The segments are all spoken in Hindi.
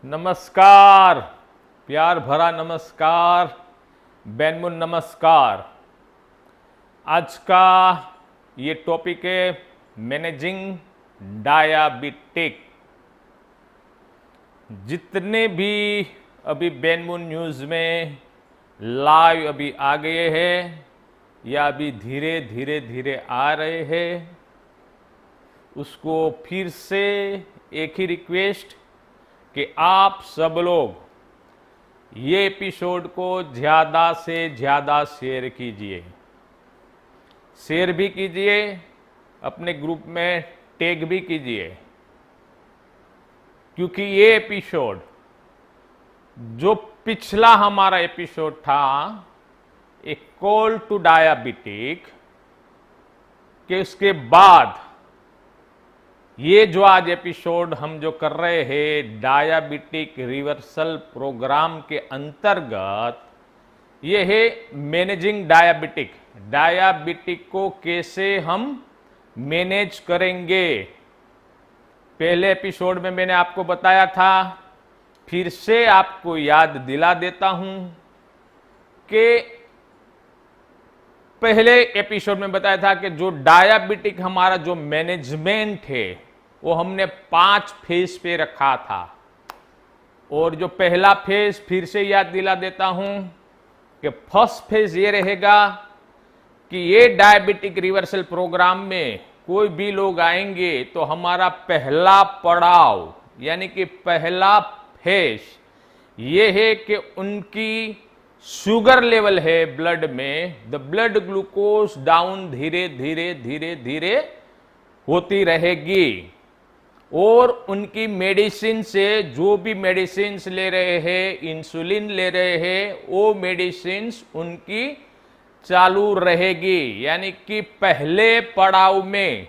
नमस्कार, प्यार भरा नमस्कार, बैनमुन नमस्कार। आज का ये टॉपिक है मैनेजिंग डायबिटिक। जितने भी अभी बैनमुन न्यूज़ में लाइव अभी आ गए हैं या अभी धीरे धीरे धीरे आ रहे हैं, उसको फिर से एक ही रिक्वेस्ट कि आप सब लोग ये एपिसोड को ज़्यादा से ज़्यादा शेयर कीजिए। शेयर भी कीजिए, अपने ग्रुप में टैग भी कीजिए, क्योंकि ये एपिसोड जो पिछला हमारा एपिसोड था एक कॉल टू डायबिटिक के, उसके बाद ये जो आज एपिसोड हम जो कर रहे हैं डायबिटिक रिवर्सल प्रोग्राम के अंतर्गत, ये है मैनेजिंग डायबिटिक। डायबिटिक को कैसे हम मैनेज करेंगे। पहले एपिसोड में मैंने आपको बताया था, फिर से आपको याद दिला देता हूं कि पहले एपिसोड में बताया था कि जो डायबिटिक हमारा जो मैनेजमेंट है वो हमने 5 फेज पे रखा था। और जो पहला फेज फिर से याद दिला देता हूं कि फर्स्ट फेज ये रहेगा कि ये डायबिटिक रिवर्सल प्रोग्राम में कोई भी लोग आएंगे तो हमारा पहला पड़ाव यानी कि पहला फेज ये है कि उनकी शुगर लेवल है ब्लड में, द ब्लड ग्लूकोज डाउन धीरे धीरे धीरे धीरे होती रहेगी। और उनकी मेडिसिन से, जो भी मेडिसिन ले रहे हैं, इंसुलिन ले रहे हैं, वो मेडिसिन उनकी चालू रहेगी। यानी कि पहले पड़ाव में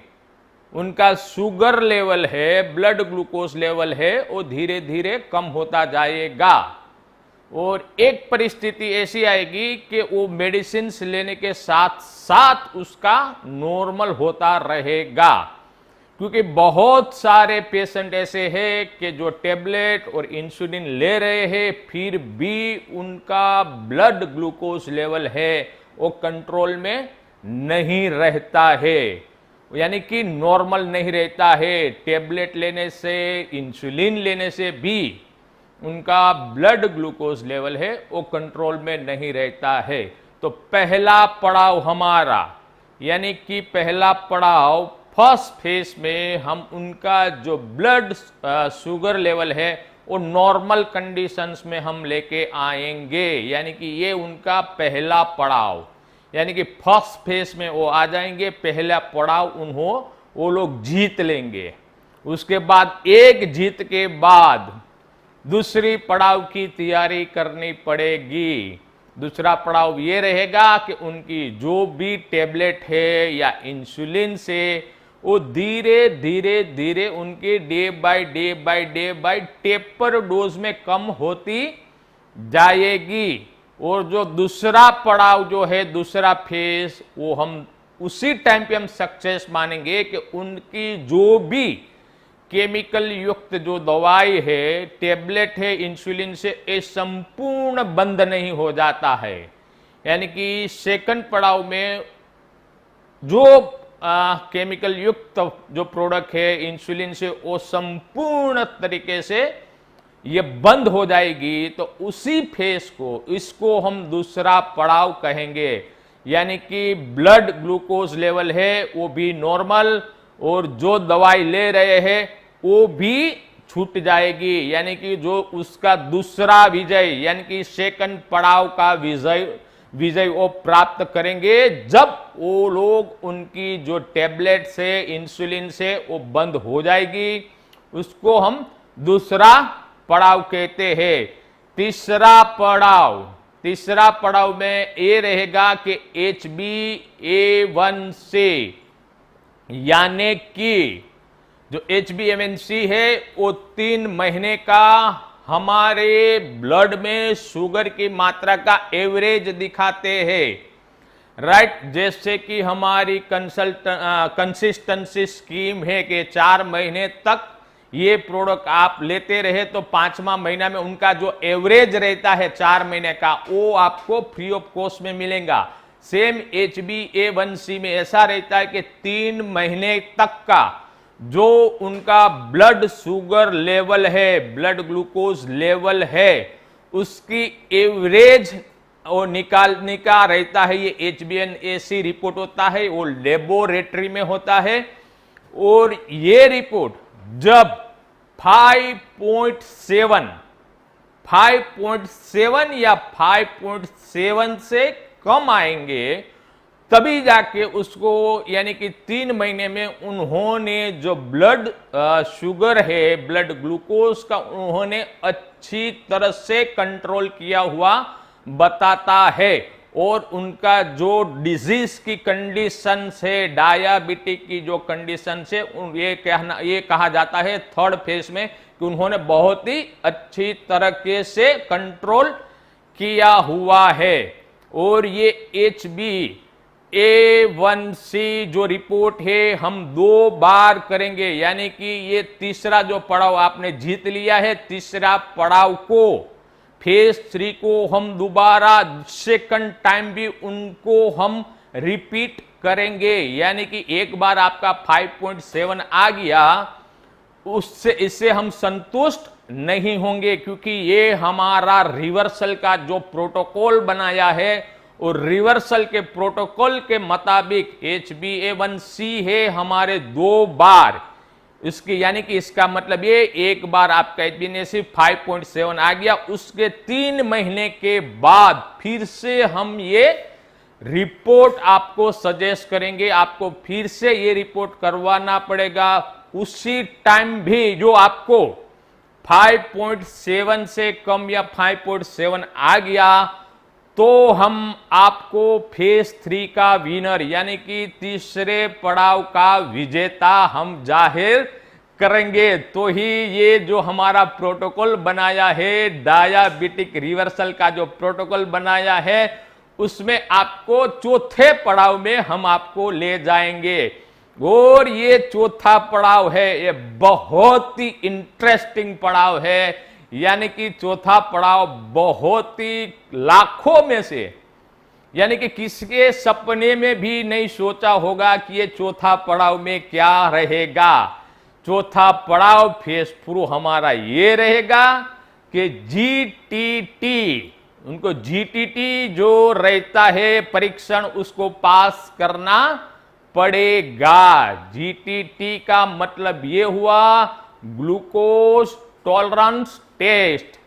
उनका शुगर लेवल है, ब्लड ग्लूकोज लेवल है, वो धीरे धीरे कम होता जाएगा। और एक परिस्थिति ऐसी आएगी कि वो मेडिसिन लेने के साथ साथ उसका नॉर्मल होता रहेगा। क्योंकि बहुत सारे पेशेंट ऐसे हैं कि जो टेबलेट और इंसुलिन ले रहे हैं फिर भी उनका ब्लड ग्लूकोज लेवल है वो कंट्रोल में नहीं रहता है, यानी कि नॉर्मल नहीं रहता है। टेबलेट लेने से, इंसुलिन लेने से भी उनका ब्लड ग्लूकोज लेवल है वो कंट्रोल में नहीं रहता है। तो पहला पड़ाव हमारा, यानी कि पहला पड़ाव फर्स्ट फेज में हम उनका जो ब्लड शुगर लेवल है वो नॉर्मल कंडीशंस में हम लेके आएंगे। यानी कि ये उनका पहला पड़ाव, यानी कि फर्स्ट फेज में वो आ जाएंगे। पहला पड़ाव वो लोग जीत लेंगे। उसके बाद एक जीत के बाद दूसरी पड़ाव की तैयारी करनी पड़ेगी। दूसरा पड़ाव ये रहेगा कि उनकी जो भी टेबलेट है या इंसुलिन से वो धीरे धीरे धीरे उनकी डे बाय टेपर डोज में कम होती जाएगी। और जो दूसरा पड़ाव जो है, दूसरा फेज, वो हम उसी टाइम पे हम सक्सेस मानेंगे कि उनकी जो भी केमिकल युक्त जो दवाई है, टेबलेट है, इंसुलिन से, ये संपूर्ण बंद नहीं हो जाता है। यानी कि सेकंड पड़ाव में जो केमिकल युक्त जो प्रोडक्ट है इंसुलिन से वो संपूर्ण तरीके से ये बंद हो जाएगी। तो उसी फेज को, इसको हम दूसरा पड़ाव कहेंगे। यानी कि ब्लड ग्लूकोज लेवल है वो भी नॉर्मल और जो दवाई ले रहे हैं वो भी छूट जाएगी। यानी कि जो उसका दूसरा विजय, यानी कि सेकंड पड़ाव का विजय वो प्राप्त करेंगे जब वो लोग उनकी जो टेबलेट से, इंसुलिन से वो बंद हो जाएगी। उसको हम दूसरा पड़ाव कहते हैं। तीसरा पड़ाव में ये रहेगा कि HbA1c, यानी कि जो HbA1c है वो 3 महीने का हमारे ब्लड में शुगर की मात्रा का एवरेज दिखाते हैं। राइट, जैसे कि हमारी कंसिस्टेंसी स्कीम है कि 4 महीने तक ये प्रोडक्ट आप लेते रहे तो 5वां महीना में उनका जो एवरेज रहता है 4 महीने का, वो आपको फ्री ऑफ कॉस्ट में मिलेगा। सेम HbA1c में ऐसा रहता है कि 3 महीने तक का जो उनका ब्लड शुगर लेवल है, ब्लड ग्लूकोज लेवल है, उसकी एवरेज और निकालने का रहता है। ये HbA1c रिपोर्ट होता है, वो लेबोरेटरी में होता है। और ये रिपोर्ट जब 5.7 या 5.7 से कम आएंगे तभी जाके उसको, यानी कि 3 महीने में उन्होंने जो ब्लड शुगर है, ब्लड ग्लूकोज का उन्होंने अच्छी तरह से कंट्रोल किया हुआ बताता है। और उनका जो डिजीज की कंडीशन है, डायबिटिक की जो कंडीशन है, ये कहा जाता है 3rd फेज में कि उन्होंने बहुत ही अच्छी तरीके से कंट्रोल किया हुआ है। और ये HbA1c जो रिपोर्ट है हम 2 बार करेंगे, यानी कि ये तीसरा जो पड़ाव आपने जीत लिया है, तीसरा पड़ाव को फेज 3 को हम दोबारा सेकंड टाइम भी उनको हम रिपीट करेंगे। यानी कि एक बार आपका 5.7 आ गया, उससे इससे हम संतुष्ट नहीं होंगे, क्योंकि ये हमारा रिवर्सल का जो प्रोटोकॉल बनाया है, और रिवर्सल के प्रोटोकॉल के मुताबिक HbA1c है हमारे 2 बार इसकी, यानी कि इसका मतलब ये एक बार आपका HbA1c 5.7 आ गया, उसके 3 महीने के बाद फिर से हम ये रिपोर्ट आपको सजेस्ट करेंगे। आपको फिर से ये रिपोर्ट करवाना पड़ेगा। उसी टाइम भी जो आपको 5.7 से कम या 5.7 आ गया तो हम आपको फेज 3 का विनर, यानी कि तीसरे पड़ाव का विजेता हम जाहिर करेंगे। तो ही ये जो हमारा प्रोटोकॉल बनाया है, डायबिटिक रिवर्सल का जो प्रोटोकॉल बनाया है, उसमें आपको चौथे पड़ाव में हम आपको ले जाएंगे। और ये चौथा पड़ाव है, ये बहुत ही इंटरेस्टिंग पड़ाव है। यानी कि चौथा पड़ाव बहुत ही लाखों में से, यानी कि किसके सपने में भी नहीं सोचा होगा कि ये चौथा पड़ाव में क्या रहेगा। चौथा पड़ाव फेज 4 हमारा ये रहेगा कि GTT, उनको GTT जो रहता है परीक्षण, उसको पास करना पड़ेगा। GTT का मतलब ये हुआ glucose tolerance test,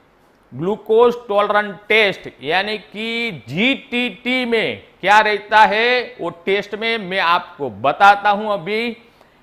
glucose tolerance test. यानी कि GTT में क्या रहता है वो टेस्ट में मैं आपको बताता हूं अभी।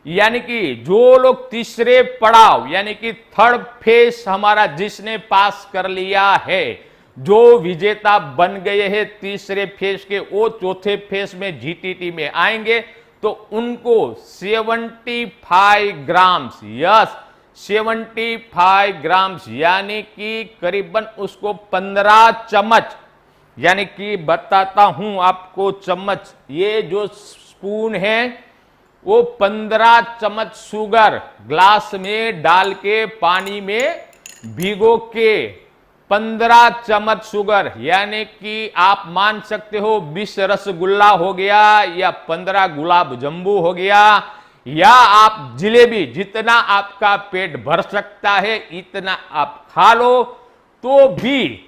यानी कि जो लोग तीसरे पड़ाव, यानी कि 3rd फेज हमारा जिसने पास कर लिया है, जो विजेता बन गए हैं तीसरे फेज के, वो चौथे फेज में GTT में आएंगे तो उनको 75 ग्राम्स, यस 75 ग्राम्स, यानी कि करीबन उसको 15 चम्मच, यानी कि बताता हूं आपको चम्मच, ये जो स्पून है वो 15 चम्मच शुगर ग्लास में डाल के पानी में भिगो के 15 चम्मच शुगर, यानी कि आप मान सकते हो 20 रसगुल्ला हो गया या 15 गुलाब जम्बू हो गया, या आप जिलेबी, जितना आपका पेट भर सकता है इतना आप खा लो। तो भी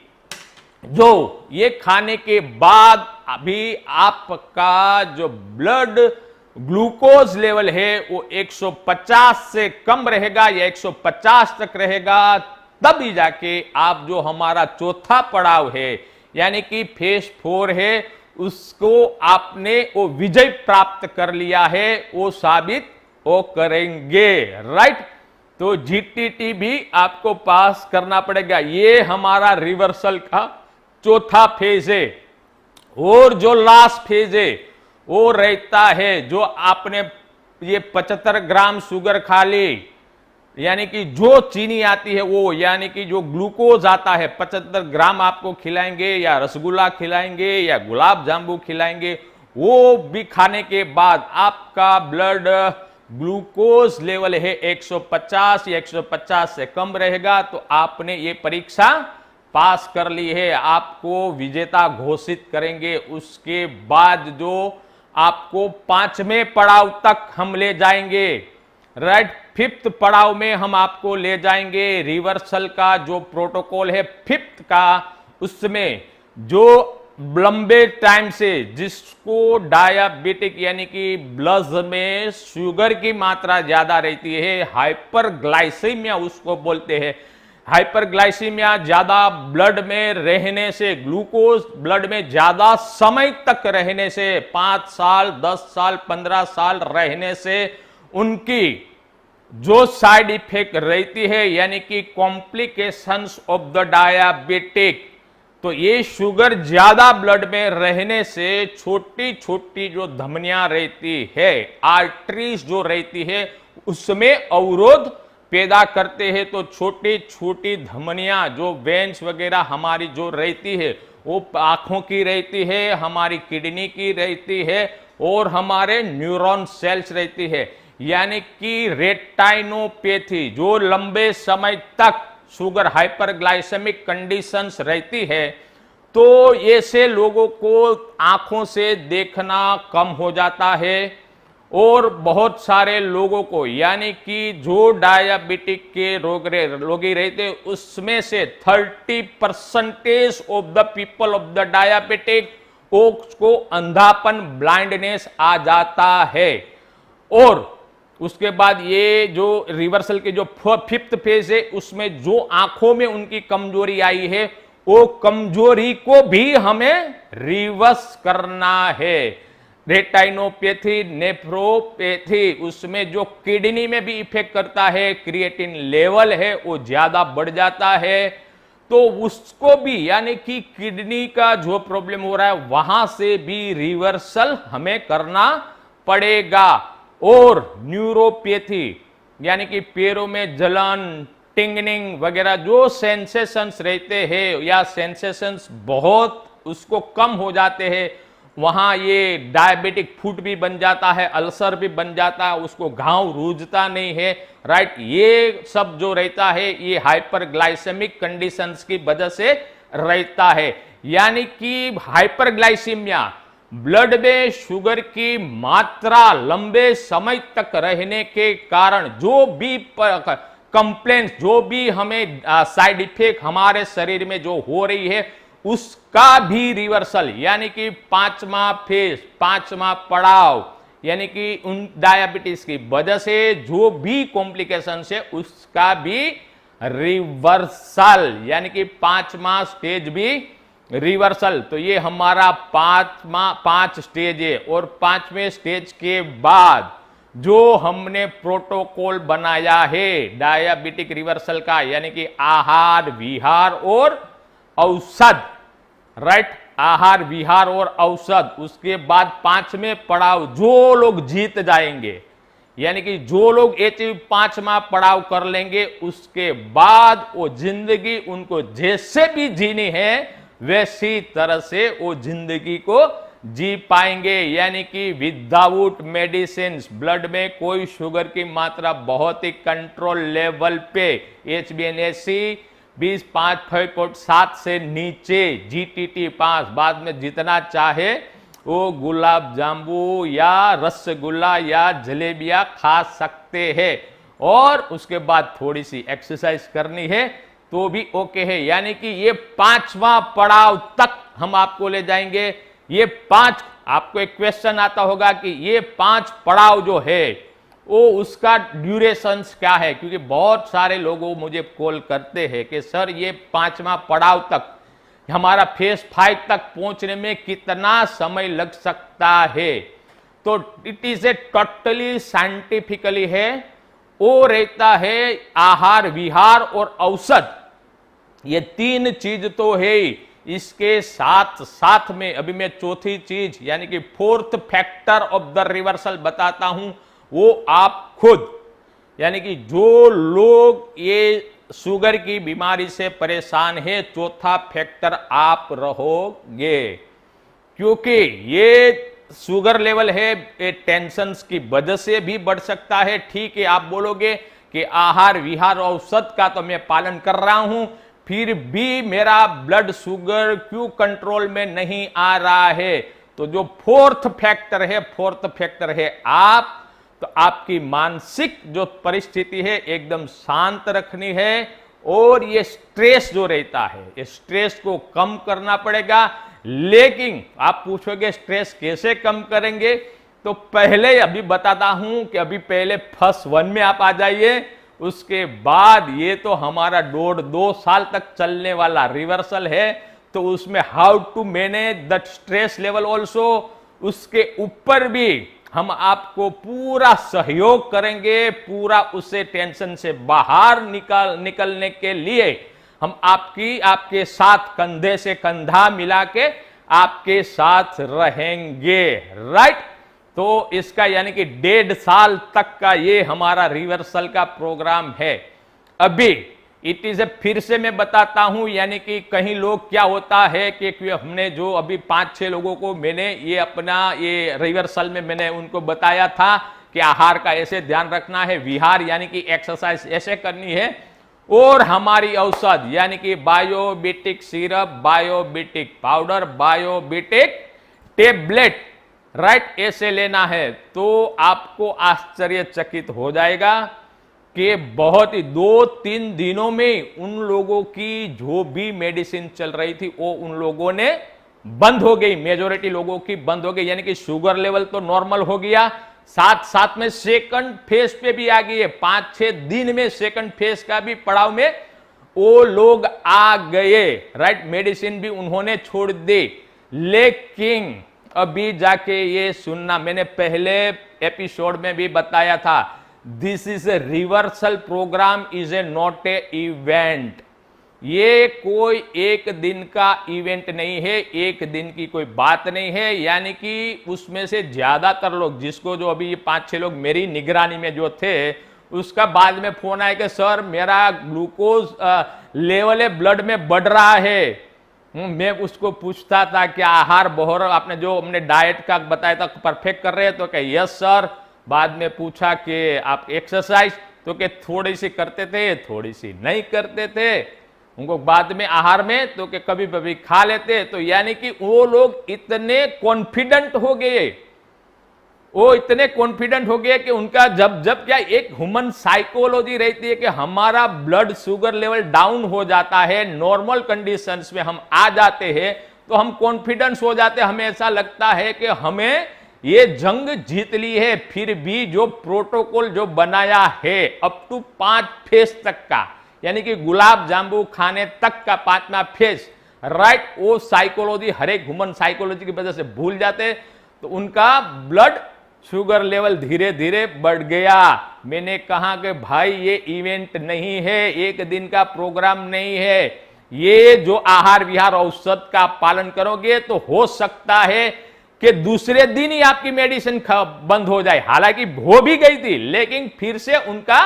जो ये खाने के बाद अभी आपका जो ब्लड ग्लूकोज लेवल है वो 150 से कम रहेगा या 150 तक रहेगा, तभी जाके आप जो हमारा चौथा पड़ाव है यानी कि फेज 4 है उसको आपने वो विजय प्राप्त कर लिया है, वो साबित वो करेंगे, राइट। तो GTT भी आपको पास करना पड़ेगा। ये हमारा रिवर्सल का चौथा फेज है। और जो लास्ट फेज है वो रहता है जो आपने ये 75 ग्राम शुगर खा ली, यानी कि जो चीनी आती है वो, यानी कि जो ग्लूकोज आता है 75 ग्राम आपको खिलाएंगे या रसगुल्ला खिलाएंगे या गुलाब जामुन खिलाएंगे, वो भी खाने के बाद आपका ब्लड ग्लूकोज लेवल है 150 या 150 से कम रहेगा तो आपने ये परीक्षा पास कर ली है, आपको विजेता घोषित करेंगे। उसके बाद जो आपको 5वें पड़ाव तक हम ले जाएंगे, राइट, 5th पड़ाव में हम आपको ले जाएंगे। रिवर्सल का जो प्रोटोकॉल है 5th का, उसमें जो लंबे टाइम से जिसको डायबिटिक यानी कि ब्लड में शुगर की मात्रा ज्यादा रहती है, हाइपरग्लाइसीमिया उसको बोलते हैं। हाइपरग्लाइसीमिया ज्यादा ब्लड में रहने से, ग्लूकोज ब्लड में ज्यादा समय तक रहने से, 5 साल 10 साल 15 साल रहने से उनकी जो साइड इफेक्ट रहती है यानी कि कॉम्प्लिकेशंस ऑफ द डायबिटिक, तो ये शुगर ज्यादा ब्लड में रहने से छोटी छोटी जो धमनियां रहती है, आर्टरीज जो रहती है, उसमें अवरोध पैदा करते हैं। तो छोटी छोटी धमनियां जो वेन्स वगैरह हमारी जो रहती है, वो आंखों की रहती है, हमारी किडनी की रहती है और हमारे न्यूरॉन सेल्स रहती है। यानी कि रेटाइनोपैथी जो लंबे समय तक शुगर हाइपरग्लाइसेमिक कंडीशंस रहती है, तो ऐसे लोगों को आंखों से देखना कम हो जाता है। और बहुत सारे लोगों को यानी कि जो डायबिटिक के रोगी रहते हैं, उसमें से 30% of the people of the diabetic को अंधापन, ब्लाइंडनेस आ जाता है। और उसके बाद ये जो रिवर्सल के जो 5th फेज है, उसमें जो आंखों में उनकी कमजोरी आई है, वो कमजोरी को भी हमें रिवर्स करना है। रेटाइनोपैथी, नेफ्रोपैथी, उसमें जो किडनी में भी इफेक्ट करता है, क्रिएटिन लेवल है वो ज्यादा बढ़ जाता है, तो उसको भी यानी कि किडनी का जो प्रॉब्लम हो रहा है वहां से भी रिवर्सल हमें करना पड़ेगा। और न्यूरोपैथी यानी कि पैरों में जलन, टिंगनिंग वगैरह जो सेंसेशंस रहते हैं या सेंसेशंस बहुत उसको कम हो जाते हैं, वहां ये डायबिटिक फुट भी बन जाता है, अल्सर भी बन जाता है, उसको घाव रूजता नहीं है, राइट। ये सब जो रहता है ये हाइपरग्लाइसेमिक कंडीशंस की वजह से रहता है। यानी कि हाइपरग्लाइसीमिया, ब्लड में शुगर की मात्रा लंबे समय तक रहने के कारण जो भी कंप्लेंट्स, जो भी हमें साइड इफेक्ट हमारे शरीर में जो हो रही है, उसका भी रिवर्सल यानी कि 5वां फेज, 5वां पड़ाव, यानी कि उन डायबिटीज की वजह से जो भी कॉम्प्लिकेशन है उसका भी रिवर्सल यानी कि 5वां स्टेज भी रिवर्सल। तो ये हमारा 5 स्टेज है। और 5वें स्टेज के बाद जो हमने प्रोटोकॉल बनाया है डायबिटिक रिवर्सल का, यानी कि आहार, विहार और औषध, राइट, आहार, विहार और औषध। उसके बाद 5वें पड़ाव जो लोग जीत जाएंगे, यानी कि जो लोग ये 5वां पड़ाव कर लेंगे, उसके बाद वो जिंदगी उनको जैसे भी जीनी है वैसी तरह से वो जिंदगी को जी पाएंगे। यानी कि विदाउट मेडिसिन, ब्लड में कोई शुगर की मात्रा बहुत ही कंट्रोल लेवल पे, HbA1c 5.7 से नीचे, GTT 5, बाद में जितना चाहे वो गुलाब जामुन या रसगुल्ला या जलेबियां खा सकते हैं। और उसके बाद थोड़ी सी एक्सरसाइज करनी है तो भी ओके है। यानी कि ये 5वां पड़ाव तक हम आपको ले जाएंगे। ये 5, आपको एक क्वेश्चन आता होगा कि ये 5 पड़ाव जो है वो उसका ड्यूरेशन क्या है, क्योंकि बहुत सारे लोग मुझे कॉल करते हैं कि सर ये 5वां पड़ाव तक, हमारा फेज 5 तक पहुंचने में कितना समय लग सकता है। तो it is a totally scientifically है, वो रहता है आहार, विहार और औषध। ये 3 चीज तो है। इसके साथ साथ में अभी मैं चौथी चीज यानी कि 4th factor of the reversal बताता हूं, वो आप खुद, यानी कि जो लोग ये शुगर की बीमारी से परेशान है, चौथा फैक्टर आप रहोगे। क्योंकि ये शुगर लेवल है ये टेंशन की वजह से भी बढ़ सकता है। ठीक है, आप बोलोगे कि आहार विहार औषध का तो मैं पालन कर रहा हूं, फिर भी मेरा ब्लड शुगर क्यों कंट्रोल में नहीं आ रहा है? तो जो फोर्थ फैक्टर है आप, तो आपकी मानसिक जो परिस्थिति है एकदम शांत रखनी है, और ये स्ट्रेस जो रहता है, ये स्ट्रेस को कम करना पड़ेगा। लेकिन आप पूछोगे स्ट्रेस कैसे कम करेंगे? तो पहले अभी बताता हूं कि अभी पहले फर्स्ट 1 में आप आ जाइए, उसके बाद ये तो हमारा 1.5-2 साल तक चलने वाला रिवर्सल है, तो उसमें how to manage the stress level also, उसके ऊपर भी हम आपको पूरा सहयोग करेंगे, पूरा उसे टेंशन से बाहर निकलने के लिए हम आपके साथ कंधे से कंधा मिला के आपके साथ रहेंगे। राइट, तो इसका यानी कि 1.5 साल तक का ये हमारा रिवर्सल का प्रोग्राम है। अभी इट इज फिर से मैं बताता हूं, यानी कि कहीं लोग क्या होता है कि हमने जो अभी 5-6 लोगों को मैंने ये अपना ये रिवर्सल में मैंने उनको बताया था कि आहार का ऐसे ध्यान रखना है, विहार यानी कि एक्सरसाइज ऐसे करनी है, और हमारी औषध यानी कि बायोबिटिक सिरप, बायोबिटिक पाउडर, बायोबिटिक टेबलेट, राइट, ऐसे लेना है। तो आपको आश्चर्यचकित हो जाएगा कि बहुत ही 2-3 दिनों में उन लोगों की जो भी मेडिसिन चल रही थी वो उन लोगों ने बंद हो गई, मेजोरिटी लोगों की बंद हो गई, यानी कि शुगर लेवल तो नॉर्मल हो गया, साथ साथ में सेकंड फेज पे भी आ गई है। 5-6 दिन में सेकंड फेज का भी पड़ाव में वो लोग आ गए। राइट, मेडिसिन भी उन्होंने छोड़ दी। लेकिन अभी जाके ये सुनना, मैंने पहले एपिसोड में भी बताया था, this is a reversal program, is a not a event. ये कोई एक दिन का इवेंट नहीं है, एक दिन की कोई बात नहीं है। यानी कि उसमें से ज्यादातर लोग, जिसको जो अभी ये 5-6 लोग मेरी निगरानी में जो थे, उसका बाद में फोन आया कि सर मेरा ग्लूकोज लेवल ब्लड में बढ़ रहा है। मैं उसको पूछता था कि आहार बहोर आपने जो हमने डाइट का बताया था परफेक्ट कर रहे हैं? तो क्या यस सर। बाद में पूछा कि आप एक्सरसाइज? तो क्या थोड़ी सी करते थे, थोड़ी सी नहीं करते थे। उनको बाद में आहार में तो कि कभी कभी खा लेते। तो यानी कि वो लोग इतने कॉन्फिडेंट हो गए, वो इतने कॉन्फिडेंट हो गए कि उनका जब जब क्या एक ह्यूमन साइकोलॉजी रहती है कि हमारा ब्लड शुगर लेवल डाउन हो जाता है, नॉर्मल कंडीशंस में हम आ जाते हैं, तो हम कॉन्फिडेंस हो जाते हैं, हमें ऐसा लगता है कि हमें ये जंग जीत ली है। फिर भी जो प्रोटोकॉल जो बनाया है अप टू 5 फेज तक का, यानी कि गुलाब जामुन खाने तक का 5वां फेज, राइट, वो साइकोलॉजी हर एक ह्यूमन साइकोलॉजी की वजह से भूल जाते, तो उनका ब्लड शुगर लेवल धीरे धीरे बढ़ गया। मैंने कहा कि भाई ये इवेंट नहीं है, एक दिन का प्रोग्राम नहीं है, ये जो आहार विहार औषध का पालन करोगे तो हो सकता है कि दूसरे दिन ही आपकी मेडिसिन बंद हो जाए। हालांकि हो भी गई थी, लेकिन फिर से उनका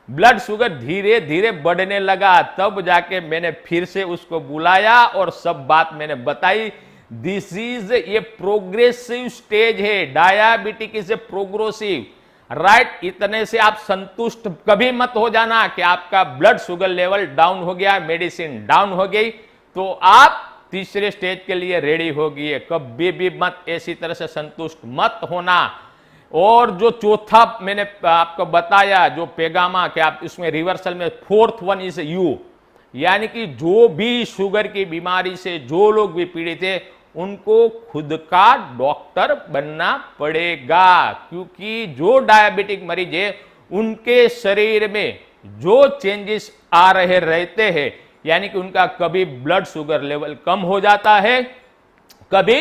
ब्लड शुगर धीरे धीरे बढ़ने लगा। तब जाके मैंने फिर से उसको बुलाया और सब बात मैंने बताई। This is a progressive stage है, diabetic is a progressive, right. इतने से आप संतुष्ट कभी मत हो जाना कि आपका ब्लड शुगर लेवल डाउन हो गया, मेडिसिन डाउन हो गई तो आप तीसरे स्टेज के लिए रेडी हो गई। कभी भी मत ऐसी तरह से संतुष्ट मत होना। और जो चौथा मैंने आपको बताया जो पेगामा कि आप इसमें रिवर्सल में 4th वन इज यू, यानी कि जो भी शुगर की बीमारी से जो लोग भी पीड़ित है उनको खुद का डॉक्टर बनना पड़ेगा, क्योंकि जो डायबिटिक मरीज है उनके शरीर में जो चेंजेस आ रहे रहते हैं, यानी कि उनका कभी ब्लड शुगर लेवल कम हो जाता है, कभी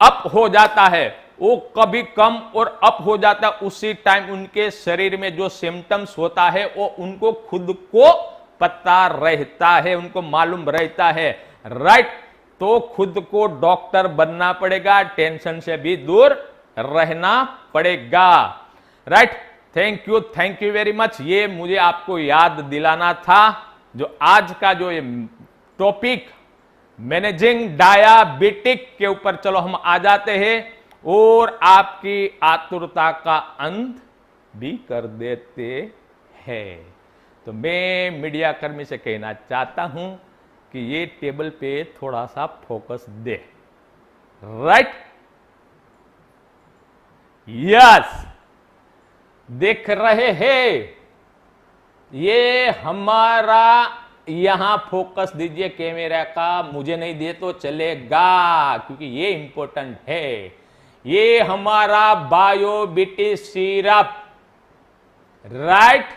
अप हो जाता है, वो कभी कम और अप हो जाता है। उसी टाइम उनके शरीर में जो सिम्टम्स होता है वो उनको खुद को पता रहता है, उनको मालूम रहता है, राइट। तो खुद को डॉक्टर बनना पड़ेगा, टेंशन से भी दूर रहना पड़ेगा, right. Thank you very much. ये मुझे आपको याद दिलाना था। जो आज का जो ये टॉपिक मैनेजिंग डायबिटिक के ऊपर, चलो हम आ जाते हैं। और आपकी आतुरता का अंत भी कर देते हैं। तो मैं मीडिया कर्मी से कहना चाहता हूं कि ये टेबल पे थोड़ा सा फोकस दे। राइट, यस, देख रहे हैं, ये हमारा, यहां फोकस दीजिए कैमरा का, मुझे नहीं दे तो चलेगा क्योंकि ये इंपॉर्टेंट है। ये हमारा बायोबिटिक सिरप, राइट,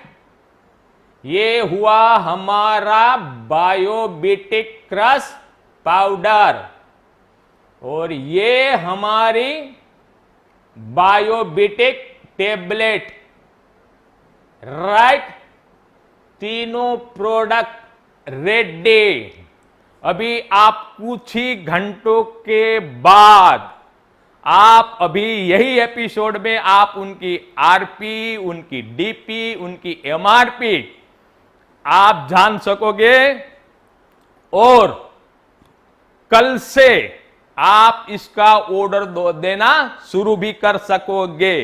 ये हुआ हमारा बायोबिटिक क्रश पाउडर और ये हमारी बायोबिटिक टेबलेट, राइट। तीनों प्रोडक्ट रेडी। अभी आप कुछ ही घंटों के बाद, आप अभी यही एपिसोड में आप उनकी आरपी, उनकी डीपी, उनकी एमआरपी आप जान सकोगे और कल से आप इसका ऑर्डर देना शुरू भी कर सकोगे।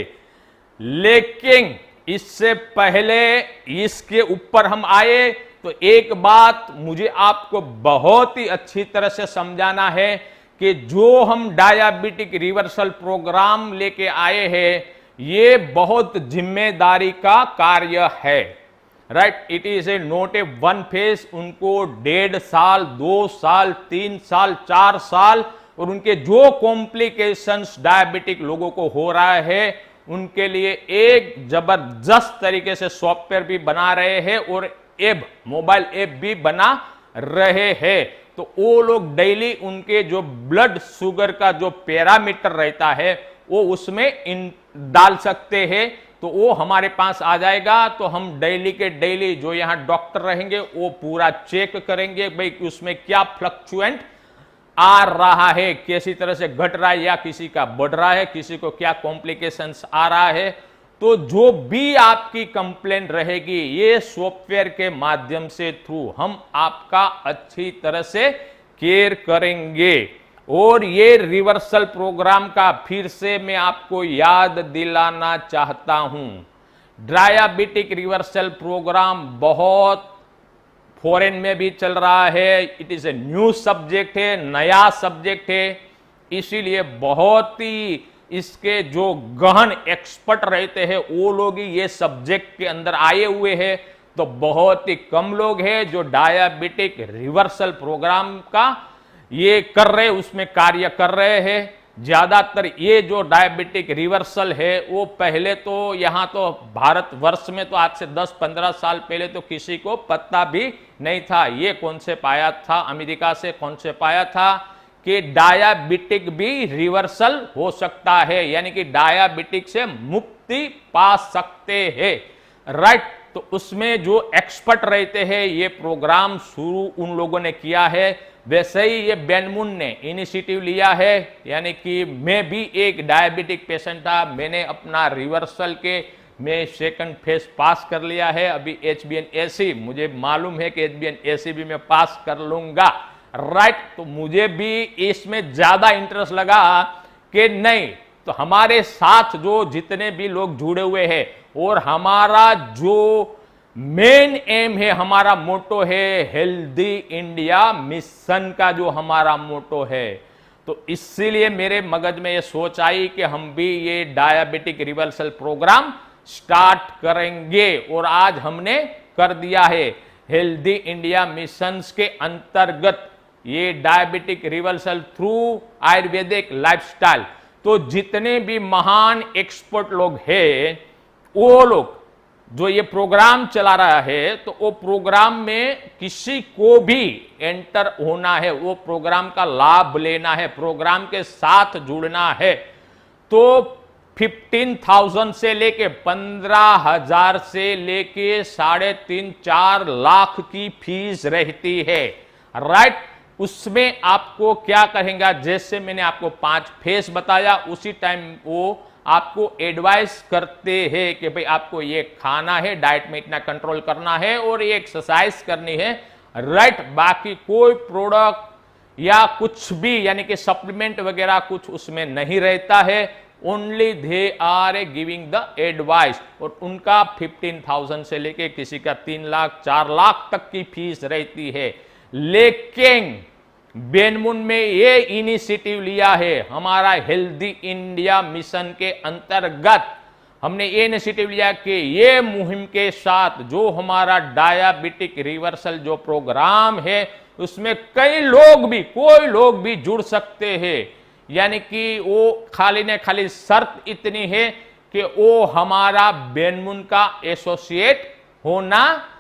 लेकिन इससे पहले इसके ऊपर हम आए तो एक बात मुझे आपको बहुत ही अच्छी तरह से समझाना है कि जो हम डायबिटिक रिवर्सल प्रोग्राम लेके आए हैं, ये बहुत जिम्मेदारी का कार्य है। Right, it is a not A one phase. उनको 1.5 साल, 2 साल, 3 साल, 4 साल और उनके जो कॉम्प्लिकेशंस डायबिटिक लोगों को हो रहा है उनके लिए एक जबरदस्त तरीके से सॉफ्टवेयर भी बना रहे हैं और ऐप, मोबाइल ऐप भी बना रहे हैं। तो वो लोग डेली उनके जो ब्लड शुगर का जो पैरामीटर रहता है वो उसमें डाल सकते हैं। तो वो हमारे पास आ जाएगा। तो हम डेली के डेली जो यहां डॉक्टर रहेंगे वो पूरा चेक करेंगे भाई उसमें क्या फ्लक्चुएंट आ रहा है, कैसी तरह से घट रहा है या किसी का बढ़ रहा है, किसी को क्या कॉम्प्लिकेशंस आ रहा है। तो जो भी आपकी कंप्लेंट रहेगी ये सॉफ्टवेयर के माध्यम से थ्रू हम आपका अच्छी तरह से केयर करेंगे। और ये रिवर्सल प्रोग्राम का फिर से मैं आपको याद दिलाना चाहता हूं। डायबिटिक रिवर्सल प्रोग्राम बहुत फॉरेन में भी चल रहा है। It is a new subject है, नया सब्जेक्ट है, इसीलिए बहुत ही इसके जो गहन एक्सपर्ट रहते हैं वो लोग ही ये सब्जेक्ट के अंदर आए हुए हैं। तो बहुत ही कम लोग हैं जो डायबिटिक रिवर्सल प्रोग्राम का ये कर रहे, उसमें कार्य कर रहे हैं। ज्यादातर ये जो डायबिटिक रिवर्सल है वो पहले तो यहां तो भारतवर्ष में तो आज से 10-15 साल पहले तो किसी को पता भी नहीं था। ये कॉन्सेप्ट आया था अमेरिका से, कॉन्सेप्ट आया था कि डायबिटिक भी रिवर्सल हो सकता है, यानी कि डायबिटिक से मुक्ति पा सकते हैं। राइट, तो उसमें जो एक्सपर्ट रहते हैं ये प्रोग्राम शुरू उन लोगों ने किया है। वैसे ही ये बेनमून ने इनिशिएटिव लिया है, यानी कि मैं भी एक डायबिटिक पेशेंट था, मैंने अपना रिवर्सल के मैं सेकंड फेज पास कर लिया है। अभी HbA1c मुझे मालूम है कि HbA1c भी मैं पास कर लूंगा। राइट, तो मुझे भी इसमें ज्यादा इंटरेस्ट लगा कि नहीं तो हमारे साथ जो जितने भी लोग जुड़े हुए हैं और हमारा जो मेन एम है, हमारा मोटो है हेल्दी इंडिया मिशन का जो हमारा मोटो है, तो इसीलिए मेरे मगज में ये सोच आई कि हम भी ये डायबिटिक रिवर्सल प्रोग्राम स्टार्ट करेंगे और आज हमने कर दिया है। हेल्दी इंडिया मिशन के अंतर्गत ये diabetic reversal through Ayurvedic lifestyle, तो जितने भी महान एक्सपर्ट लोग हैं वो लोग जो ये प्रोग्राम चला रहा है, तो वो प्रोग्राम में किसी को भी एंटर होना है, वो प्रोग्राम का लाभ लेना है, प्रोग्राम के साथ जुड़ना है, तो 15,000 से लेके 15,000 से लेके 3.5-4 लाख की फीस रहती है। राइट, उसमें आपको क्या कहेंगे, जैसे मैंने आपको 5 फेस बताया उसी टाइम वो आपको एडवाइस करते हैं कि भाई आपको ये खाना है, डाइट में इतना कंट्रोल करना है और ये एक्सरसाइज करनी है। राइट, बाकी कोई प्रोडक्ट या कुछ भी यानी कि सप्लीमेंट वगैरह कुछ उसमें नहीं रहता है। Only they are giving the advice, और उनका 15,000 से लेके किसी का 3 लाख 4 लाख तक की फीस रहती है। लेकिन बेनमुन में ये इनिशिएटिव लिया है, हमारा हेल्दी इंडिया मिशन के अंतर्गत हमने ये इनिशिएटिव लिया कि ये मुहिम के साथ जो हमारा डायबिटिक रिवर्सल जो प्रोग्राम है उसमें कई लोग भी, कोई लोग भी जुड़ सकते हैं। यानी कि वो खाली ने खाली शर्त इतनी है कि वो हमारा बेनमुन का एसोसिएट होना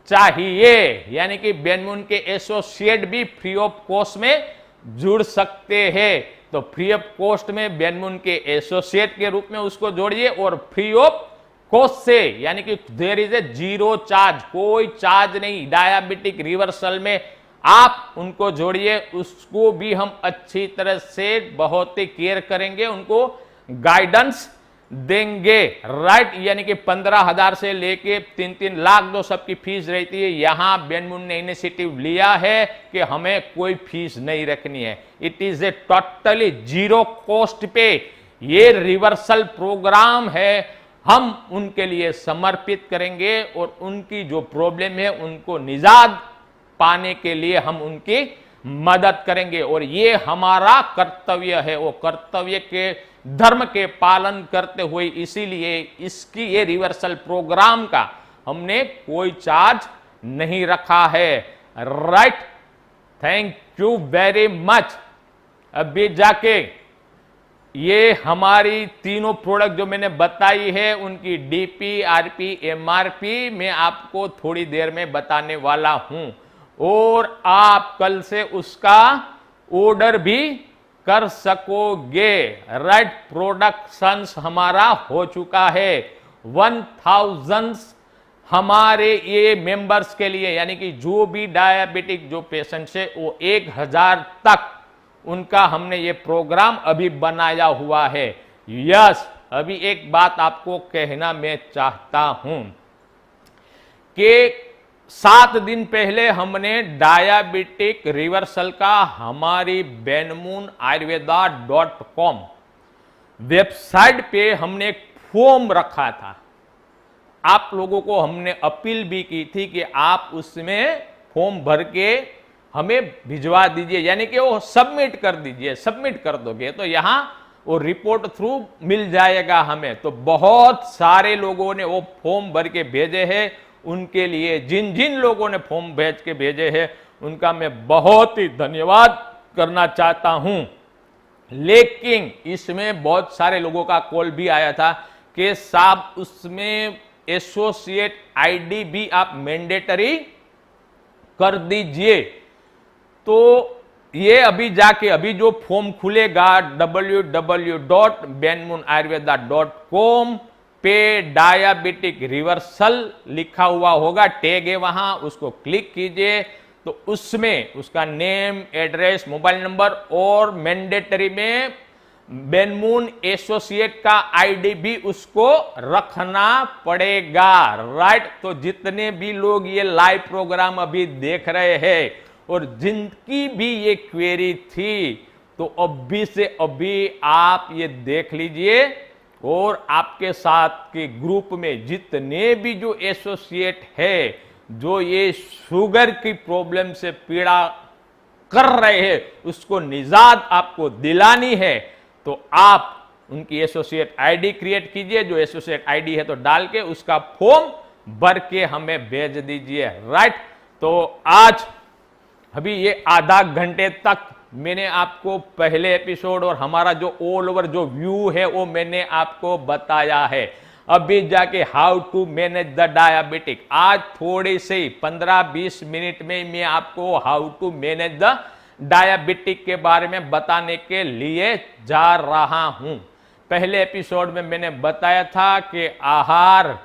चाहिए। यानी कि बेनमुन के एसोसिएट भी फ्री ऑफ कॉस्ट में जुड़ सकते हैं। तो फ्री ऑफ कॉस्ट में बेनमुन के एसोसिएट के रूप में उसको जोड़िए, और फ्री ऑफ कॉस्ट से यानी कि there is a zero charge, कोई चार्ज नहीं डायबिटिक रिवर्सल में, आप उनको जोड़िए। उसको भी हम अच्छी तरह से बहुत ही केयर करेंगे, उनको गाइडेंस देंगे, राइट। यानी कि 15,000 से लेके 3-3 लाख जो सबकी फीस रहती है, यहां बेनमुन ने इनिशिएटिव लिया है कि हमें कोई फीस नहीं रखनी है। It is a totally zero cost पे ये रिवर्सल प्रोग्राम है, हम उनके लिए समर्पित करेंगे और उनकी जो प्रॉब्लम है उनको निजात पाने के लिए हम उनकी मदद करेंगे। और ये हमारा कर्तव्य है, वो कर्तव्य के धर्म के पालन करते हुए इसीलिए इसकी ये रिवर्सल प्रोग्राम का हमने कोई चार्ज नहीं रखा है, right. Thank you very much. अभी जाके ये हमारी तीनों प्रोडक्ट जो मैंने बताई है उनकी डीपी, आरपी, एमआरपी मैं आपको थोड़ी देर में बताने वाला हूं, और आप कल से उसका ऑर्डर भी कर सकोगे, राइट। प्रोडक्शंस हमारा हो चुका है 1000 हमारे ये मेंबर्स के लिए, यानी कि जो भी डायबिटिक जो पेशेंट्स है वो 1000 तक उनका हमने ये प्रोग्राम अभी बनाया हुआ है। यस, अभी एक बात आपको कहना मैं चाहता हूं कि 7 दिन पहले हमने डायबिटिक रिवर्सल का हमारी बेनमून आयुर्वेदा.com वेबसाइट पे हमने एक फॉर्म रखा था। आप लोगों को हमने अपील भी की थी कि आप उसमें फॉर्म भर के हमें भिजवा दीजिए, यानी कि वो सबमिट कर दीजिए। सबमिट कर दोगे तो यहां वो रिपोर्ट थ्रू मिल जाएगा हमें। तो बहुत सारे लोगों ने वो फॉर्म भर के भेजे हैं। उनके लिए जिन जिन लोगों ने फॉर्म भेज के भेजे हैं उनका मैं बहुत ही धन्यवाद करना चाहता हूं। लेकिन इसमें बहुत सारे लोगों का कॉल भी आया था कि साहब उसमें एसोसिएट आईडी भी आप मैंडेटरी कर दीजिए। तो ये अभी जाके अभी जो फॉर्म खुलेगा www.benmoonayurveda.com पे डायबिटिक रिवर्सल लिखा हुआ होगा, टैग है वहां, उसको क्लिक कीजिए तो उसमें उसका नेम, एड्रेस, मोबाइल नंबर और मैंडेटरी में बेनमून एसोसिएट का आईडी भी उसको रखना पड़ेगा, राइट। तो जितने भी लोग ये लाइव प्रोग्राम अभी देख रहे हैं और जिनकी भी ये क्वेरी थी, तो अभी से अभी आप ये देख लीजिए और आपके साथ के ग्रुप में जितने भी जो एसोसिएट है जो ये शुगर की प्रॉब्लम से पीड़ा कर रहे हैं उसको निजात आपको दिलानी है, तो आप उनकी एसोसिएट आईडी क्रिएट कीजिए। जो एसोसिएट आईडी है तो डाल के उसका फॉर्म भर के हमें भेज दीजिए, राइट। तो आज अभी ये आधा घंटे तक मैंने आपको पहले एपिसोड और हमारा जो ऑल ओवर जो व्यू है वो मैंने आपको बताया है। अभी जाके how to manage the diabetic, आज थोड़ी से 15-20 मिनट में मैं आपको how to manage the diabetic के बारे में बताने के लिए जा रहा हूं। पहले एपिसोड में मैंने बताया था कि आहार,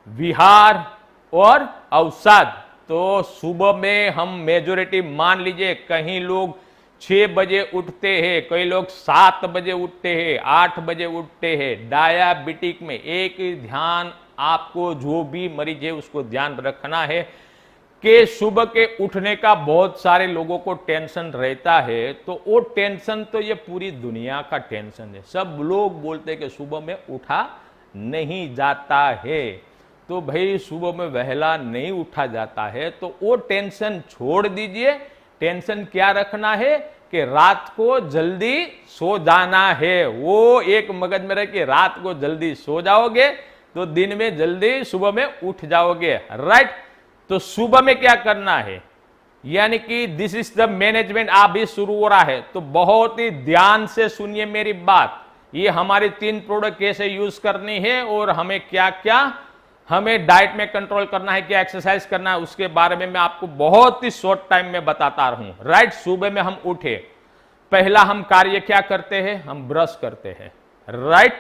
विहार और औषध। तो सुबह में हम मेजोरिटी मान लीजिए कहीं लोग 6 बजे उठते हैं, कई लोग 7 बजे उठते हैं, 8 बजे उठते हैं। डायबिटिक में एक ध्यान आपको, जो भी मरीज है उसको ध्यान रखना है कि सुबह के उठने का बहुत सारे लोगों को टेंशन रहता है, तो वो टेंशन तो ये पूरी दुनिया का टेंशन है। सब लोग बोलते हैं कि सुबह में उठा नहीं जाता है, तो भाई सुबह में वहला नहीं उठा जाता है तो वो टेंशन छोड़ दीजिए। टेंशन क्या रखना है कि रात को जल्दी सो जाना है। वो एक मगज में रहे कि रात को जल्दी सो जाओगे तो दिन में जल्दी सुबह में उठ जाओगे, राइट। तो सुबह में क्या करना है, यानी कि दिस इज द मैनेजमेंट अभी शुरू हो रहा है, तो बहुत ही ध्यान से सुनिए मेरी बात। ये हमारी 3 प्रोडक्ट कैसे यूज करनी है और हमें क्या क्या हमें डाइट में कंट्रोल करना है, क्या एक्सरसाइज करना है, उसके बारे में मैं आपको बहुत ही शॉर्ट टाइम में बताता रहूं, राइट। सुबह में हम उठे, पहला हम कार्य क्या करते हैं, हम ब्रश करते हैं, राइट।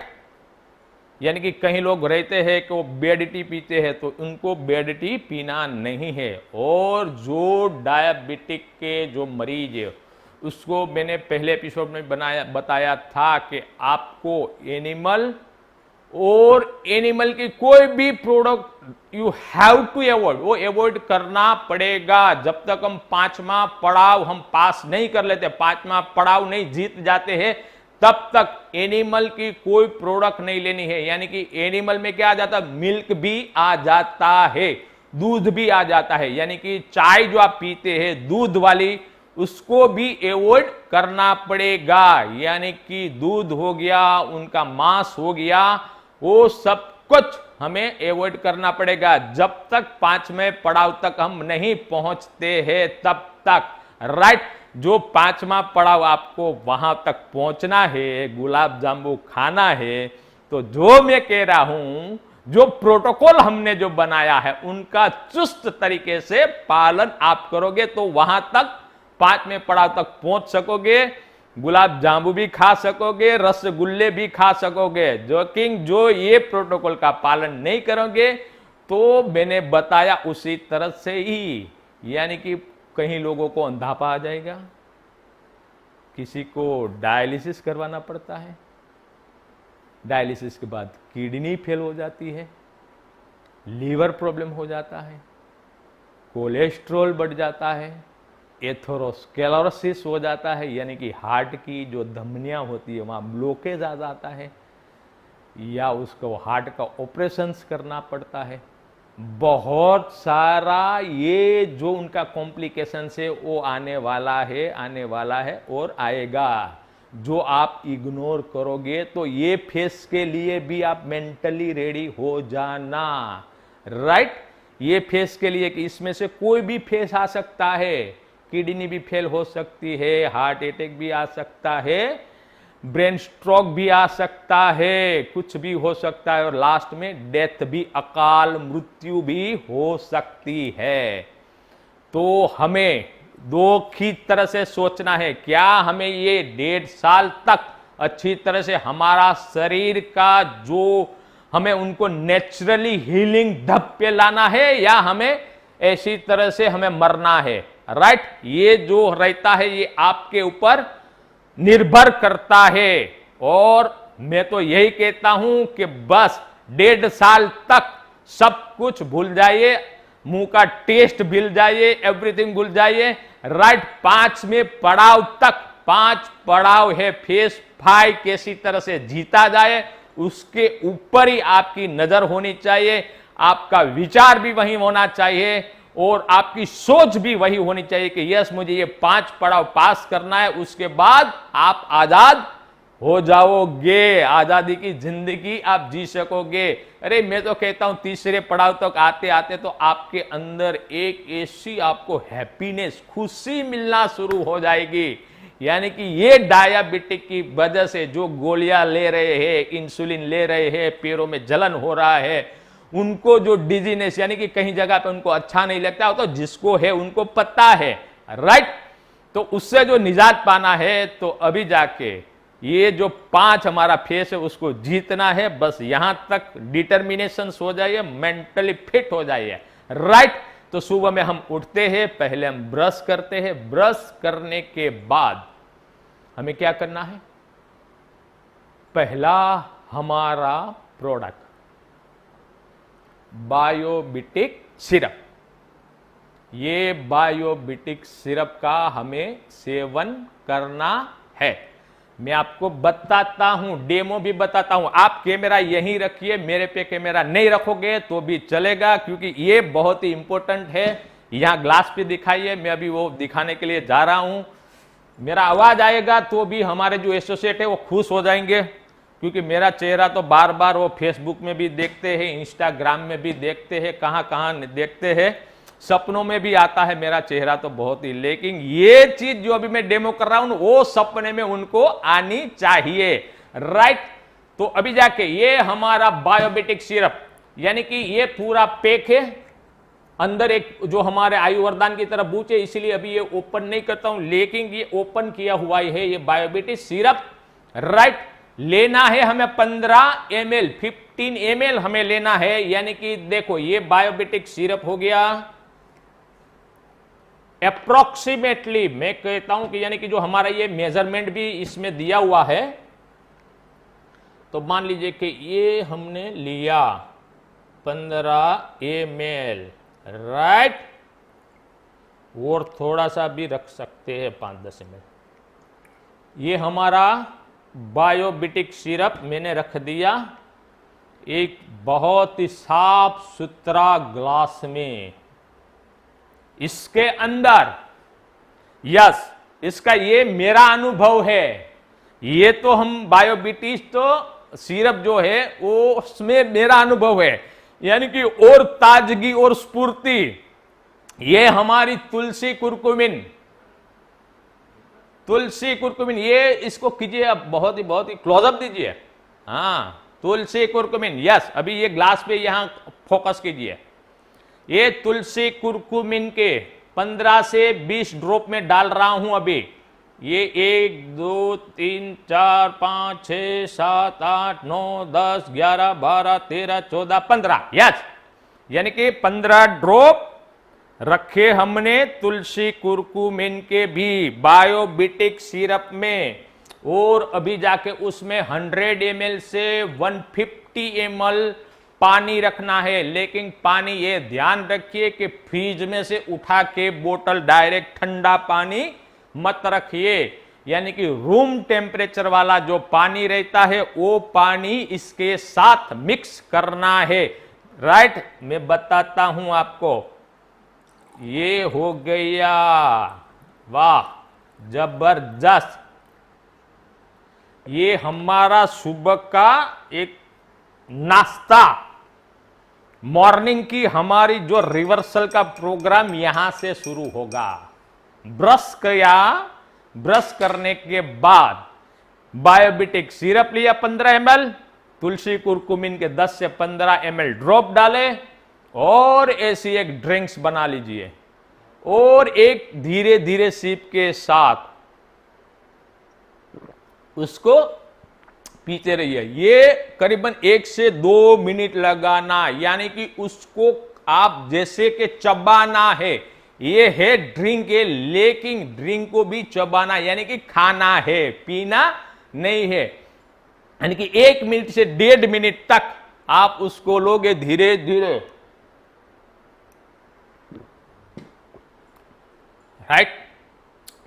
यानी कि कई लोग रहते हैं कि वो बेड टी पीते हैं, तो उनको बेड टी पीना नहीं है। और जो डायबिटिक के जो मरीज है उसको मैंने पहले एपिसोड में बताया था कि आपको एनिमल की कोई भी product you have to avoid, वो अवॉइड करना पड़ेगा। जब तक हम 5वां पड़ाव हम पास नहीं कर लेते, 5वां पड़ाव नहीं जीत जाते हैं, तब तक एनिमल की कोई प्रोडक्ट नहीं लेनी है। यानी कि एनिमल में क्या आ जाता है, मिल्क भी आ जाता है, दूध भी आ जाता है। यानी कि चाय जो आप पीते हैं दूध वाली, उसको भी अवॉइड करना पड़ेगा। यानी कि दूध हो गया, उनका मांस हो गया, वो सब कुछ हमें अवॉइड करना पड़ेगा। जब तक 5वें पड़ाव तक हम नहीं पहुंचते हैं तब तक, राइट। जो 5वां पड़ाव आपको वहां तक पहुंचना है, गुलाब जामुन खाना है, तो जो मैं कह रहा हूं, जो प्रोटोकॉल हमने जो बनाया है उनका चुस्त तरीके से पालन आप करोगे तो वहां तक 5वें पड़ाव तक पहुंच सकोगे। गुलाब जामुन भी खा सकोगे, रसगुल्ले भी खा सकोगे। जो ये प्रोटोकॉल का पालन नहीं करोगे तो मैंने बताया उसी तरह से ही, यानी कि कहीं लोगों को अंधापा आ जाएगा, किसी को डायलिसिस करवाना पड़ता है, डायलिसिस के बाद किडनी फेल हो जाती है, लीवर प्रॉब्लम हो जाता है, कोलेस्ट्रॉल बढ़ जाता है, एथेरोस्क्लेरोसिस हो जाता है, यानी कि हार्ट की जो धमनियां होती है वहां ब्लॉकेज आ जाता है, या उसको हार्ट का ऑपरेशन करना पड़ता है। बहुत सारा ये जो उनका कॉम्प्लिकेशन है वो आने वाला है और आएगा। जो आप इग्नोर करोगे तो ये फेस के लिए भी आप मेंटली रेडी हो जाना, राइट। ये फेस के लिए कि इसमें से कोई भी फेस आ सकता है, किडनी भी फेल हो सकती है, हार्ट अटैक भी आ सकता है, ब्रेन स्ट्रोक भी आ सकता है, कुछ भी हो सकता है, और लास्ट में डेथ भी, अकाल मृत्यु भी हो सकती है। तो हमें दो ही तरह से सोचना है, क्या हमें ये 1.5 साल तक अच्छी तरह से हमारा शरीर का जो हमें उनको नेचुरली हीलिंग ढप पे लाना है, या हमें ऐसी तरह से हमें मरना है, राइट। ये जो रहता है ये आपके ऊपर निर्भर करता है। और मैं तो यही कहता हूं कि बस 1.5 साल तक सब कुछ भूल जाइए, मुंह का टेस्ट भूल जाइए, एवरीथिंग भूल जाइए, राइट। 5वें पड़ाव तक, 5 पड़ाव है, फेस 5 कैसी तरह से जीता जाए उसके ऊपर ही आपकी नजर होनी चाहिए, आपका विचार भी वही होना चाहिए और आपकी सोच भी वही होनी चाहिए कि यस मुझे ये 5 पड़ाव पास करना है, उसके बाद आप आजाद हो जाओगे, आजादी की जिंदगी आप जी सकोगे। अरे मैं तो कहता हूं 3रे पड़ाव तक आते आते तो आपके अंदर एक ऐसी आपको हैप्पीनेस, खुशी मिलना शुरू हो जाएगी। यानी कि ये डायबिटिक की वजह से जो गोलियां ले रहे हैं, इंसुलिन ले रहे हैं, पैरों में जलन हो रहा है, उनको जो डिजीनेस यानी कि कहीं जगह पे उनको अच्छा नहीं लगता हो, तो जिसको है उनको पता है, राइट। तो उससे जो निजात पाना है तो अभी जाके ये जो 5 हमारा फेस है उसको जीतना है। बस यहां तक डिटर्मिनेशन हो जाइए, मेंटली फिट हो जाइए, राइट। तो सुबह में हम उठते हैं, पहले हम ब्रश करते हैं, ब्रश करने के बाद हमें क्या करना है, पहला हमारा प्रोडक्ट बायोबिटिक सिरप, ये बायोबिटिक सिरप का हमें सेवन करना है। मैं आपको बताता हूं, डेमो भी बताता हूं। आप कैमरा यहीं रखिए, मेरे पे कैमरा नहीं रखोगे तो भी चलेगा, क्योंकि ये बहुत ही इंपॉर्टेंट है। यहां ग्लास पे दिखाइए, मैं अभी वो दिखाने के लिए जा रहा हूं। मेरा आवाज आएगा तो भी हमारे जो एसोसिएट है वो खुश हो जाएंगे, क्योंकि मेरा चेहरा तो बार बार वो फेसबुक में भी देखते हैं, इंस्टाग्राम में भी देखते हैं, कहां कहां देखते हैं, सपनों में भी आता है मेरा चेहरा तो बहुत ही। लेकिन ये चीज जो अभी मैं डेमो कर रहा हूं वो सपने में उनको आनी चाहिए, राइट। तो अभी जाके ये हमारा बायोबिटिक सिरप, यानी कि ये पूरा पैक है, अंदर एक जो हमारे आयु वरदान की तरफ बूच है, इसलिए अभी ये ओपन नहीं करता हूं, लेकिन ये ओपन किया हुआ है ये बायोबिटिक सिरप, राइट। लेना है हमें 15 ml, 15 ml हमें लेना है। यानी कि देखो ये बायोबिटिक सिरप हो गया अप्रोक्सीमेटली, मैं कहता हूं कि यानी कि जो हमारा ये मेजरमेंट भी इसमें दिया हुआ है, तो मान लीजिए कि ये हमने लिया 15 ml, राइट। और थोड़ा सा भी रख सकते हैं 5-10 ml। ये हमारा बायोबिटिक सिरप मैंने रख दिया एक बहुत ही साफ सुथरा ग्लास में। इसके अंदर, यस, इसका ये मेरा अनुभव है, ये तो हम बायोबिटिक तो सिरप जो है वो उसमें मेरा अनुभव है, यानी कि और ताजगी और स्फूर्ति। ये हमारी तुलसी कुरकुमिन, तुलसी कुरकुमिन, ये इसको कीजिए अब, बहुत ही क्लोजअप दीजिए। हाँ, तुलसी कुरकुमिन, यस। अभी ये ग्लास पे यहां फोकस कीजिए। ये तुलसी कुरकुमिन के 15 से 20 ड्रॉप में डाल रहा हूं अभी। ये 1 2 3 4 5 6 7 8 9 10 11 12 13 14 15, यस, यानी कि 15 ड्रॉप रखे हमने तुलसी कुरकुमिन के भी बायोबिटिक सिरप में। और अभी जाके उसमें 100 ml से 150 ml पानी रखना है। लेकिन पानी ये ध्यान रखिए कि फ्रिज में से उठा के बोतल डायरेक्ट ठंडा पानी मत रखिए, यानी कि रूम टेम्परेचर वाला जो पानी रहता है वो पानी इसके साथ मिक्स करना है, राइट। मैं बताता हूं आपको, ये हो गया, वाह, जबरदस्त। ये हमारा सुबह का एक नाश्ता, मॉर्निंग की हमारी जो रिवर्सल का प्रोग्राम यहां से शुरू होगा। ब्रश किया, ब्रश करने के बाद बायोबिटिक सिरप लिया 15 ml, तुलसी कुरकुमिन के 10 से 15 ml ड्रॉप डाले और ऐसी एक ड्रिंक्स बना लीजिए और एक धीरे धीरे सिप के साथ उसको पीते रहिए। ये करीबन 1 से 2 मिनट लगाना, यानी कि उसको आप जैसे कि चबाना है। ये है ड्रिंक है, लेकिन ड्रिंक को भी चबाना, यानी कि खाना है, पीना नहीं है। यानी कि 1 मिनट से 1.5 मिनट तक आप उसको लोगे धीरे धीरे, राइट।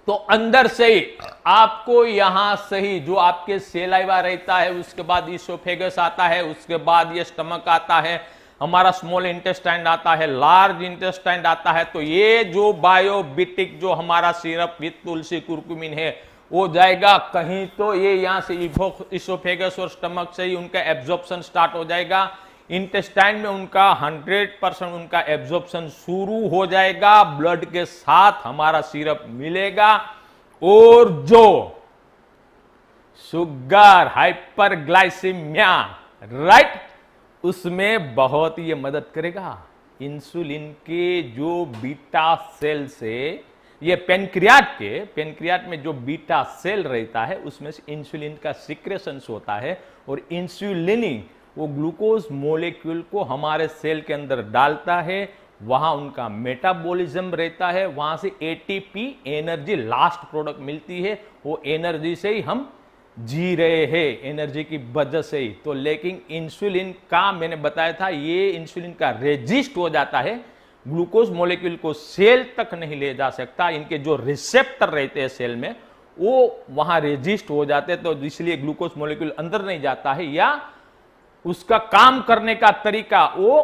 तो अंदर से ही आपको यहां से ही जो आपके सेलाइवा रहता है, उसके बाद इसोफेगस आता है, उसके बाद ये स्टमक आता है, हमारा स्मॉल इंटेस्टाइन आता है, लार्ज इंटेस्टाइन आता है। तो ये जो बायोबिटिक जो हमारा सिरप विद तुलसी कुरकुमिन है वो जाएगा कहीं, तो ये यहां से इसोफेगस और स्टमक से ही उनका एब्जॉर्प्शन स्टार्ट हो जाएगा। इंटेस्टाइन में उनका 100% उनका एब्जॉर्प्शन शुरू हो जाएगा, ब्लड के साथ हमारा सिरप मिलेगा। और जो शुगर, हाइपरग्लाइसीमिया, राइट, उसमें बहुत ये मदद करेगा। इंसुलिन के जो बीटा सेल से, ये पेनक्रियाट में जो बीटा सेल रहता है उसमें से इंसुलिन का सिक्रेशंस होता है, और इंसुलिन वो ग्लूकोज मोलेक्यूल को हमारे सेल के अंदर डालता है, वहां उनका मेटाबॉलिज्म रहता है, वहां से एटीपी एनर्जी लास्ट प्रोडक्ट मिलती है, वो एनर्जी से ही हम जी रहे हैं, एनर्जी की वजह से ही। तो लेकिन इंसुलिन का मैंने बताया था, ये इंसुलिन का रेजिस्ट हो जाता है, ग्लूकोज मॉलिक्यूल को सेल तक नहीं ले जा सकता। इनके जो रिसेप्टर रहते हैं सेल में वो वहां रेजिस्ट हो जाते हैं, तो इसलिए ग्लूकोज मॉलिक्यूल अंदर नहीं जाता है या उसका काम करने का तरीका वो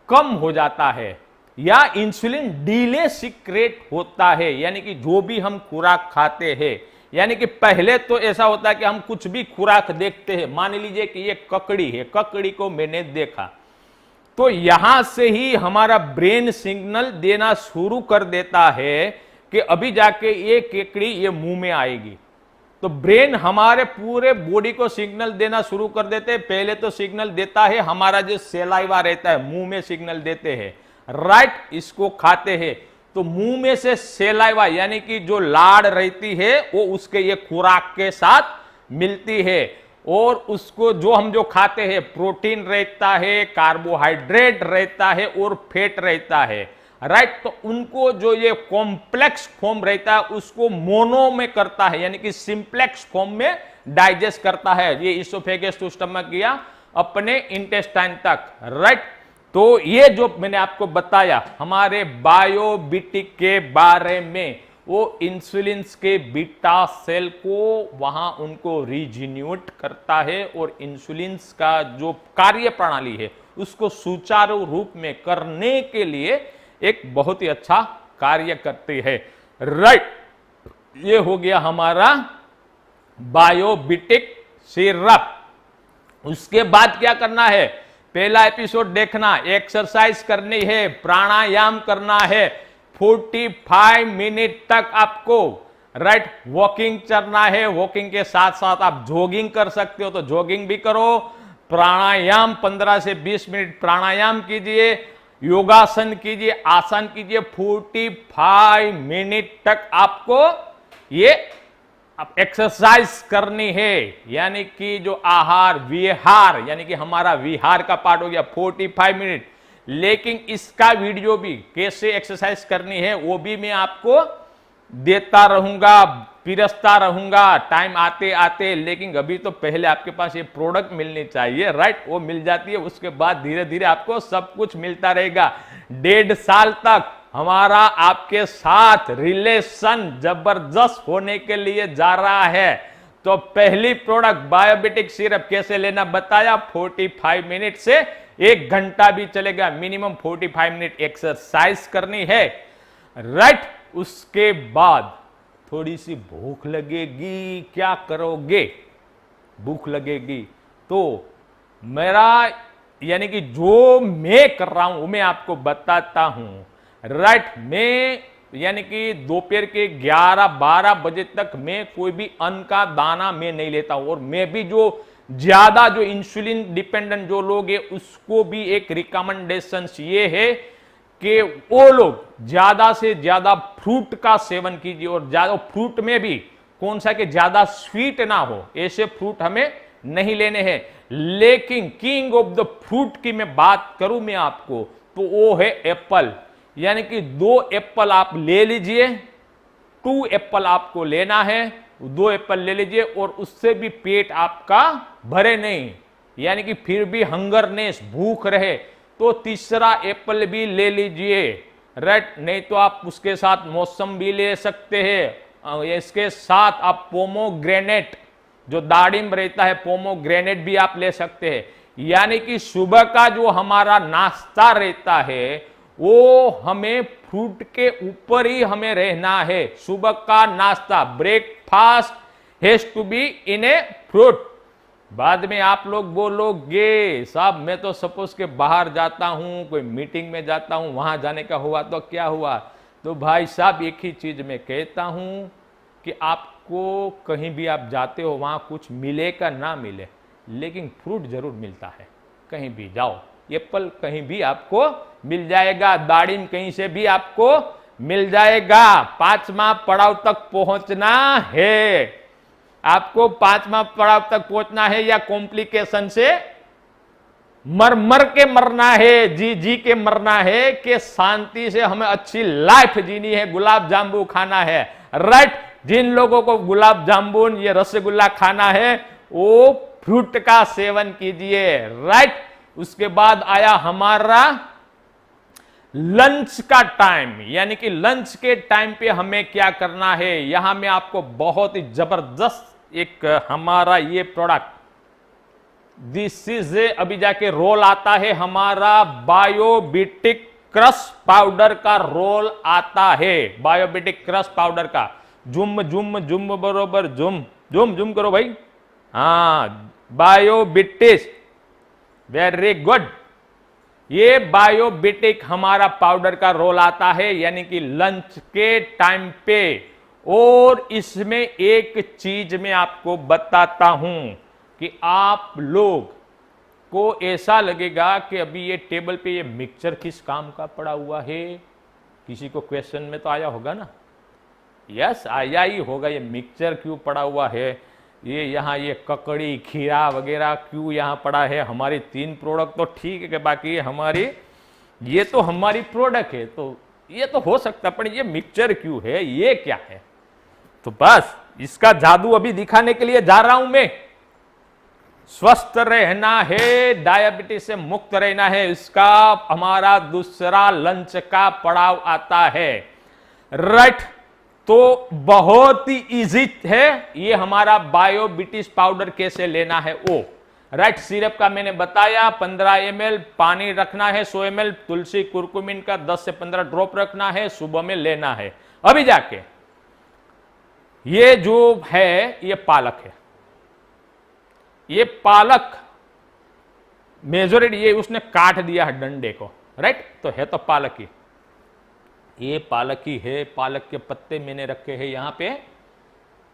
कम हो जाता है, या इंसुलिन डीले सीक्रेट होता है। यानी कि जो भी हम खुराक खाते हैं, यानी कि पहले तो ऐसा होता है कि हम कुछ भी खुराक देखते हैं, मान लीजिए कि ये ककड़ी है, ककड़ी को मैंने देखा तो यहां से ही हमारा ब्रेन सिग्नल देना शुरू कर देता है कि अभी जाके ये केकड़ी ये मुंह में आएगी। तो ब्रेन हमारे पूरे बॉडी को सिग्नल देना शुरू कर देते हैं। पहले तो सिग्नल देता है हमारा जो सेलाइवा रहता है, मुंह में सिग्नल देते हैं, राइट, इसको खाते हैं तो मुंह में से सेलाइवा यानी कि जो लाड़ रहती है वो उसके ये खुराक के साथ मिलती है, और उसको जो खाते हैं प्रोटीन रहता है, कार्बोहाइड्रेट रहता है और फैट रहता है, राइट। तो उनको जो ये कॉम्प्लेक्स फॉर्म रहता है उसको मोनो में करता है, यानी कि सिंप्लेक्स फॉर्म में डाइजेस्ट करता है, ये इसोफेगस टू स्टमक गया अपने इंटेस्टाइन तक, राइट। तो ये जो मैंने आपको बताया हमारे बायोबिटिक के बारे में, वो इंसुलिन के बीटा सेल को वहां उनको रिजिन्यूट करता है और इंसुलिन का जो कार्य प्रणाली है उसको सुचारू रूप में करने के लिए एक बहुत ही अच्छा कार्य करती है, राइट। ये हो गया हमारा बायोबिटिक सिरप। उसके बाद क्या करना है, पहला एपिसोड देखना, एक्सरसाइज करनी है, प्राणायाम करना है, 45 मिनट तक आपको, राइट, वॉकिंग करना है। वॉकिंग के साथ साथ आप जॉगिंग कर सकते हो तो जॉगिंग भी करो, प्राणायाम 15 से 20 मिनट प्राणायाम कीजिए, योगासन कीजिए, आसन कीजिए, 45 मिनट तक आपको ये एक्सरसाइज करनी है। यानी कि जो आहार विहार, यानी कि हमारा विहार का पार्ट हो गया 45 मिनट। लेकिन इसका वीडियो भी कैसे एक्सरसाइज करनी है वो भी मैं आपको देता रहूंगा, पिरसता रहूंगा टाइम आते आते। लेकिन अभी तो पहले आपके पास ये प्रोडक्ट मिलनी चाहिए, राइट, वो मिल जाती है, उसके बाद धीरे धीरे आपको सब कुछ मिलता रहेगा। 1.5 साल तक हमारा आपके साथ रिलेशन जबरदस्त होने के लिए जा रहा है। तो पहली प्रोडक्ट बायोबिटिक सिरप कैसे लेना बताया, 45 मिनट से 1 घंटा भी चलेगा, मिनिमम 45 मिनट एक्सरसाइज करनी है, राइट। उसके बाद थोड़ी सी भूख लगेगी, क्या करोगे, भूख लगेगी तो मेरा यानी कि जो मैं कर रहा हूं वो मैं आपको बताता हूं, राइट। मैं यानी कि दोपहर के 11-12 बजे तक मैं कोई भी अन्न का दाना मैं नहीं लेता हूं, और मैं भी जो ज्यादा जो इंसुलिन डिपेंडेंट जो लोग हैं उसको भी एक रिकमेंडेशन ये है कि वो लोग ज्यादा से ज्यादा फ्रूट का सेवन कीजिए, और ज्यादा फ्रूट में भी कौन सा कि ज्यादा स्वीट ना हो, ऐसे फ्रूट हमें नहीं लेने हैं। लेकिन किंग ऑफ द फ्रूट की मैं बात करूं मैं आपको, तो वो है एप्पल। यानी कि 2 एप्पल आप ले लीजिए, 2 एप्पल आपको लेना है, 2 एप्पल ले लीजिए, और उससे भी पेट आपका भरे नहीं, यानी कि फिर भी हंगरनेस भूख रहे तो तीसरा एप्पल भी ले लीजिए, राइट। नहीं तो आप उसके साथ मौसम भी ले सकते हैं, इसके साथ आप पोमोग्रेनेट जो दाड़िम रहता है पोमोग्रेनेट भी आप ले सकते हैं। यानी कि सुबह का जो हमारा नाश्ता रहता है वो हमें फ्रूट के ऊपर ही हमें रहना है। सुबह का नाश्ता, breakfast has to be in a fruit. बाद में आप लोग बोलोगे साहब मैं तो सपोज के बाहर जाता हूं, कोई मीटिंग में जाता हूं, वहां जाने का हुआ तो क्या हुआ। तो भाई साहब एक ही चीज मैं कहता हूं कि आपको कहीं भी आप जाते हो वहां कुछ मिले का ना मिले, लेकिन फ्रूट जरूर मिलता है। कहीं भी जाओ एप्पल कहीं भी आपको मिल जाएगा, दाड़िम कहीं से भी आपको मिल जाएगा। 5वां पड़ाव तक पहुंचना है आपको, 5वां पड़ाव तक पहुंचना है, या कॉम्प्लिकेशन से मर मर के मरना है, जी जी के मरना है, कि शांति से हमें अच्छी लाइफ जीनी है, गुलाब जामुन खाना है, राइट। जिन लोगों को गुलाब जामुन ये रसगुल्ला खाना है वो फ्रूट का सेवन कीजिए, राइट। उसके बाद आया हमारा लंच का टाइम, यानी कि लंच के टाइम पे हमें क्या करना है, यहां में आपको बहुत ही जबरदस्त एक हमारा ये प्रोडक्ट, दिस इज अभी जाके रोल आता है हमारा बायोबिटिक क्रश पाउडर का रोल आता है, बायोबिटिक क्रश पाउडर का। जुम जुम जुम बरोबर जुम जुम जुम करो भाई, हाँ बायोबिटिस, वेरी गुड। ये बायोबिटिक हमारा पाउडर का रोल आता है, यानी कि लंच के टाइम पे। और इसमें एक चीज मैं आपको बताता हूं कि आप लोग को ऐसा लगेगा कि अभी ये टेबल पे ये मिक्सचर किस काम का पड़ा हुआ है, किसी को क्वेश्चन में तो आया होगा ना, यस आया ही होगा, ये मिक्सचर क्यों पड़ा हुआ है, ये यहाँ ये ककड़ी खीरा वगैरह क्यों यहाँ पड़ा है। हमारी 3 प्रोडक्ट तो ठीक है कि बाकी हमारी ये तो हमारी प्रोडक्ट है, तो ये तो हो सकता, पर ये मिक्सचर क्यों है, ये क्या है। तो बस इसका जादू अभी दिखाने के लिए जा रहा हूं मैं। स्वस्थ रहना है, डायबिटीज से मुक्त रहना है, इसका हमारा दूसरा लंच का पड़ाव आता है, राइट। तो बहुत ही इजी है, ये हमारा बायोबिटिस पाउडर कैसे लेना है वो, राइट। सिरप का मैंने बताया 15 ml पानी रखना है, 100 ml तुलसी कुरकुमिन का 10 से 15 ड्रॉप रखना है, सुबह में लेना है। अभी जाके ये जो है ये पालक है, ये पालक मेजोरिटी ये उसने काट दिया है डंडे को, राइट, तो है तो पालक ही, ये पालक ही है। पालक के पत्ते मैंने रखे हैं यहां पे,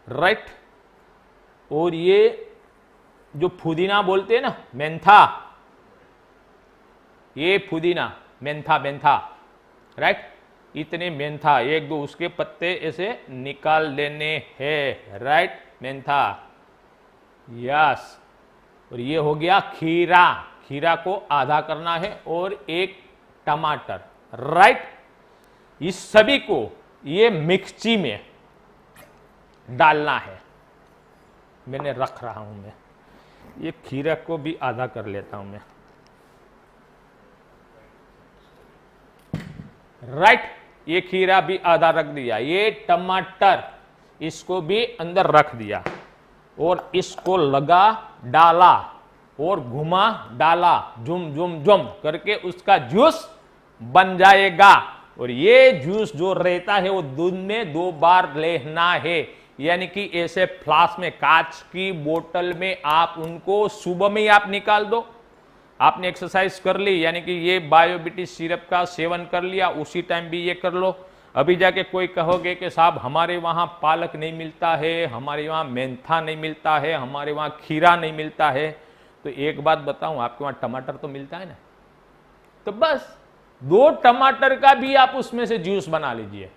राइट। और ये जो पुदीना बोलते हैं ना, मेंथा, ये पुदीना मेंथा मेंथा, राइट, इतने मेंथा, 1-2 उसके पत्ते ऐसे निकाल लेने हैं, राइट, मेंथा, यस। और ये हो गया खीरा, खीरा को आधा करना है, और एक टमाटर, राइट। इस सभी को ये मिक्सी में डालना है, मैंने रख रहा हूं मैं, ये खीरा को भी आधा कर लेता हूं मैं, राइट। ये खीरा भी आधा रख दिया, ये टमाटर इसको भी अंदर रख दिया, और इसको लगा डाला और घुमा डाला, जुम जुम जुम करके उसका जूस बन जाएगा। और ये जूस जो रहता है वो दूध में 2 बार लेना है, यानी कि ऐसे फ्लास्क में, कांच की बोतल में आप उनको सुबह में ही आप निकाल दो। आपने एक्सरसाइज कर ली, यानी कि ये बायोबिटिस सिरप का सेवन कर लिया, उसी टाइम भी ये कर लो। अभी जाके कोई कहोगे कि साहब हमारे वहां पालक नहीं मिलता है, हमारे वहां मेंथा नहीं मिलता है, हमारे वहां खीरा नहीं मिलता है, तो एक बात बताऊं, आपके वहां टमाटर तो मिलता है ना, तो बस 2 टमाटर का भी आप उसमें से जूस बना लीजिए।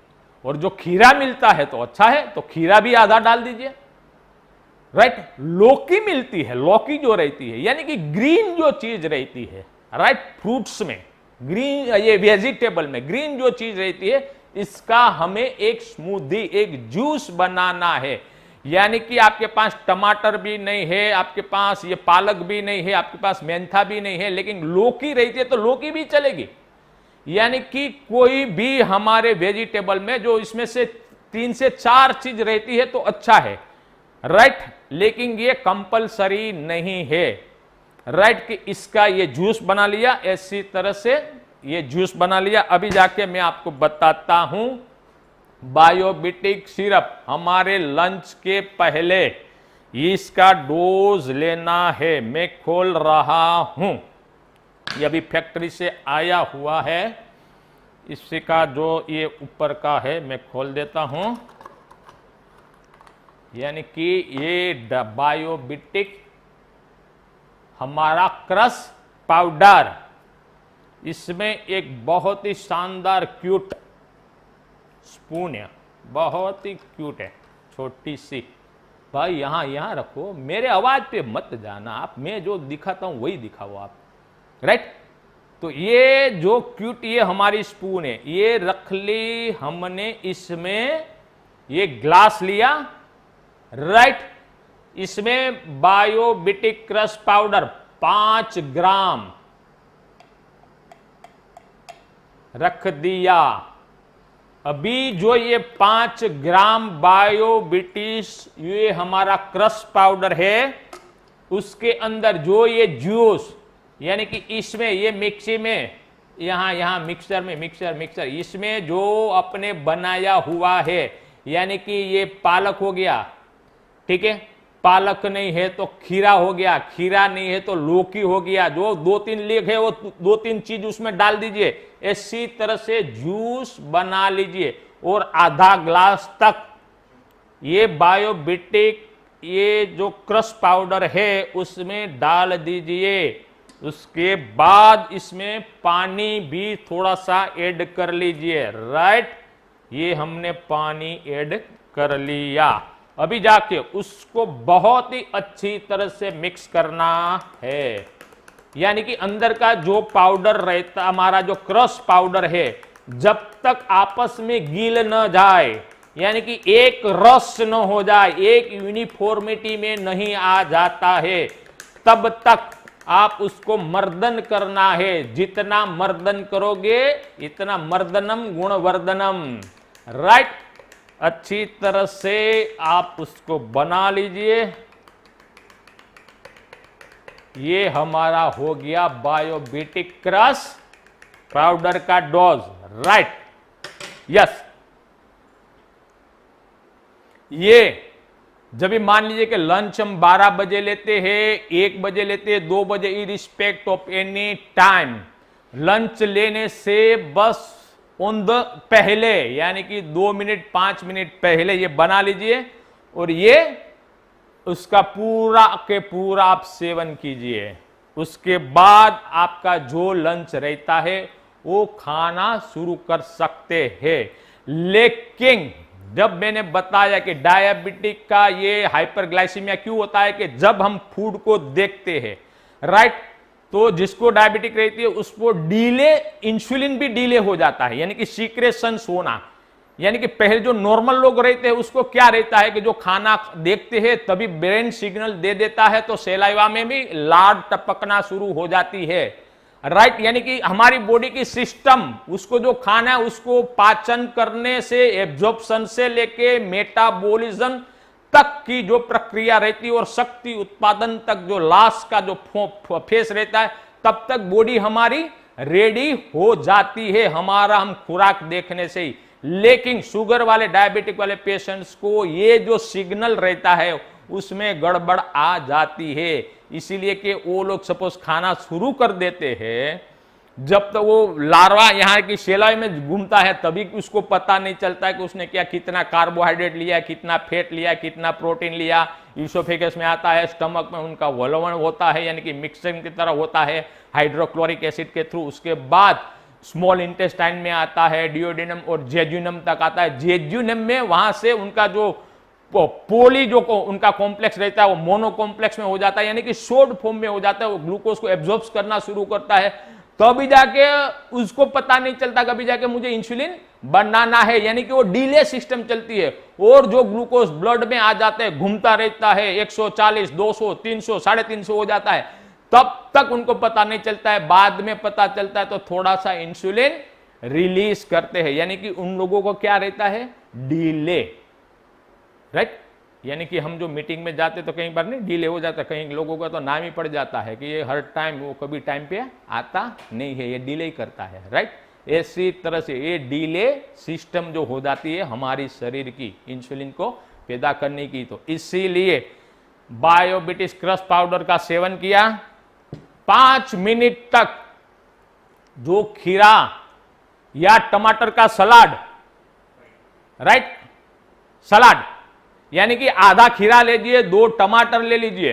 और जो खीरा मिलता है तो अच्छा है, तो खीरा भी आधा डाल दीजिए, राइट। लौकी मिलती है, लौकी जो रहती है, यानी कि ग्रीन जो चीज रहती है, राइट, फ्रूट्स में ग्रीन, ये वेजिटेबल में ग्रीन जो चीज रहती है, इसका हमें एक स्मूदी, एक जूस बनाना है। यानी कि आपके पास टमाटर भी नहीं है, आपके पास ये पालक भी नहीं है, आपके पास मेंथा भी नहीं है, लेकिन लौकी रहती है तो लौकी भी चलेगी। यानी कि कोई भी हमारे वेजिटेबल में जो इसमें से 3 से 4 चीज रहती है तो अच्छा है, राइट, लेकिन ये कंपलसरी नहीं है, राइट, कि इसका ये जूस बना लिया, ऐसी तरह से ये जूस बना लिया। अभी जाके मैं आपको बताता हूं, बायोबिटिक सिरप हमारे लंच के पहले इसका डोज लेना है। मैं खोल रहा हूं, ये अभी फैक्ट्री से आया हुआ है, इसका जो ये ऊपर का है मैं खोल देता हूं, यानी कि ये बायोबिटिक हमारा क्रश पाउडर, इसमें एक बहुत ही शानदार क्यूट स्पून है, बहुत ही क्यूट है, छोटी सी। भाई यहां रखो, मेरे आवाज पे मत जाना आप, मैं जो दिखाता हूं वही दिखाओ आप, राइट। तो ये जो क्यूट ये हमारी स्पून है, ये रख ली हमने, इसमें ये ग्लास लिया, राइट, इसमें बायोबिटिक क्रश पाउडर 5 ग्राम, रख दिया। अभी जो ये 5 ग्राम बायोबिटिस ये हमारा क्रश पाउडर है, उसके अंदर जो ये जूस यानी कि इसमें ये मिक्सी में यहां मिक्सर में मिक्सर इसमें जो अपने बनाया हुआ है, यानी कि ये पालक हो गया, ठीक है, पालक नहीं है तो खीरा हो गया, खीरा नहीं है तो लौकी हो गया, जो 2-3 लेग है वो 2-3 चीज उसमें डाल दीजिए, इसी तरह से जूस बना लीजिए और आधा ग्लास तक ये बायोबिटिक ये जो क्रश पाउडर है उसमें डाल दीजिए। उसके बाद इसमें पानी भी थोड़ा सा ऐड कर लीजिए। राइट, ये हमने पानी ऐड कर लिया। अभी जाके उसको बहुत ही अच्छी तरह से मिक्स करना है, यानी कि अंदर का जो पाउडर रहता हमारा जो क्रश पाउडर है, जब तक आपस में गिल न जाए, यानी कि एक रस न हो जाए, एक यूनिफॉर्मिटी में नहीं आ जाता है, तब तक आप उसको मर्दन करना है। जितना मर्दन करोगे इतना मर्दनम गुणवर्धनम। राइट, अच्छी तरह से आप उसको बना लीजिए। ये हमारा हो गया बायोबिटिक क्रश पाउडर का डोज। Right, yes. ये जब भी मान लीजिए कि लंच हम 12 बजे लेते हैं, 1 बजे लेते हैं, 2 बजे, इरिस्पेक्ट ऑफ एनी टाइम, लंच लेने से बस ऑन द पहले यानी कि 2 मिनट 5 मिनट पहले ये बना लीजिए और ये उसका पूरा के पूरा आप सेवन कीजिए। उसके बाद आपका जो लंच रहता है वो खाना शुरू कर सकते हैं। लेकिन जब मैंने बताया कि डायबिटिक का ये हाइपरग्लाइसीमिया क्यों होता है, कि जब हम फूड को देखते हैं, राइट, तो जिसको डायबिटिक रहती है उसको डिले, इंसुलिन भी डिले हो जाता है, यानी कि सीक्रेशन होना, यानी कि पहले जो नॉर्मल लोग रहते हैं उसको क्या रहता है कि जो खाना देखते हैं तभी ब्रेन सिग्नल दे देता है, तो सेलाइवा में भी लार टपकना शुरू हो जाती है। राइट, यानी कि हमारी बॉडी की सिस्टम उसको जो खाना है उसको पाचन करने से, एब्जॉर्प्शन से लेके मेटाबॉलिज्म तक की जो प्रक्रिया रहती है और शक्ति उत्पादन तक जो लास्ट का जो फेस रहता है, तब तक बॉडी हमारी रेडी हो जाती है हमारा हम खुराक देखने से ही। लेकिन शुगर वाले, डायबिटिक वाले पेशेंट्स को ये जो सिग्नल रहता है उसमें गड़बड़ आ जाती है। इसीलिए कि वो लोग सपोज खाना शुरू कर देते हैं, जब तक वो लार्वा यहाँ की सेलाई में घूमता है तभी उसको पता नहीं चलता है कि उसने क्या, कितना कार्बोहाइड्रेट लिया, कितना फैट लिया, कितना प्रोटीन लिया। ईसोफेगस में आता है, स्टमक में उनका वलवण होता है, यानी कि मिक्सिंग की तरह होता है हाइड्रोक्लोरिक एसिड के थ्रू। उसके बाद स्मॉल इंटेस्टाइन में आता है, डियोडिनम और जेजुनम तक आता है। जेजुनम में वहां से उनका जो पोली जो उनका कॉम्प्लेक्स रहता है वो मोनो कॉम्प्लेक्स में हो जाता है, यानी कि शॉर्ट फॉर्म में हो जाता है, वो ग्लूकोज को एब्जॉर्ब करना शुरू करता है। तभी जाके उसको पता नहीं चलता कभी जाके मुझे इंसुलिन बनाना है, यानी कि वो डिले सिस्टम चलती है और जो ग्लूकोज ब्लड में आ जाता है, घूमता रहता है, 140, 200, 300, 350 हो जाता है, तब तक उनको पता नहीं चलता है। बाद में पता चलता है तो थोड़ा सा इंसुलिन रिलीज करते हैं, यानी कि उन लोगों को क्या रहता है, डिले। राइट, यानी कि हम जो मीटिंग में जाते तो कई बार नहीं डिले हो जाता, कई लोगों का तो नाम ही पड़ जाता है कि ये हर टाइम, वो कभी टाइम पे आता नहीं है, ये डिले ही करता है। राइट, इसी तरह से ये डिले सिस्टम जो हो जाती है हमारी शरीर की इंसुलिन को पैदा करने की, तो इसीलिए बायोबिटिस क्रश पाउडर का सेवन किया, 5 मिनट तक जो खीरा या टमाटर का सलाद, राइट, सलाद यानी कि आधा खीरा ले लीजिए, 2 टमाटर ले लीजिए,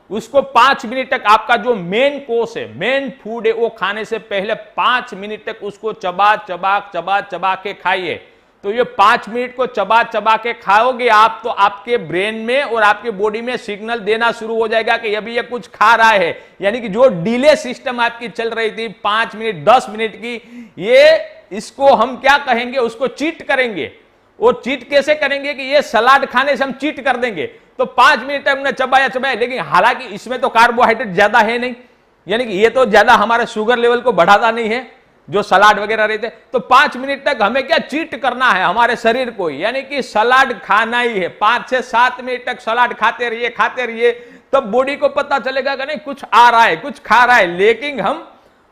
उसको 5 मिनट तक, आपका जो मेन कोर्स है, मेन फूड है, वो खाने से पहले 5 मिनट तक उसको चबा चबा चबा चबा के खाइए। तो ये 5 मिनट को चबा चबा के खाओगे आप, तो आपके ब्रेन में और आपके बॉडी में सिग्नल देना शुरू हो जाएगा कि अभी ये कुछ खा रहा है, यानी कि जो डिले सिस्टम आपकी चल रही थी 5 मिनट 10 मिनट की, ये इसको हम क्या कहेंगे, उसको चीट करेंगे। और चीट कैसे करेंगे कि ये सलाद खाने से हम चीट कर देंगे, तो 5 मिनट तक हमने चबाया, लेकिन हालांकि इसमें तो कार्बोहाइड्रेट ज्यादा है नहीं, यानी कि ये तो ज्यादा हमारे शुगर लेवल को बढ़ाता नहीं है, जो सलाद वगैरह रहते, तो 5 मिनट तक हमें क्या चीट करना है हमारे शरीर को, यानी कि सलाद खाना ही है। 5 से 7 मिनट तक सलाद खाते रहिए, तब बॉडी को पता चलेगा कि नहीं कुछ आ रहा है, कुछ खा रहा है। लेकिन हम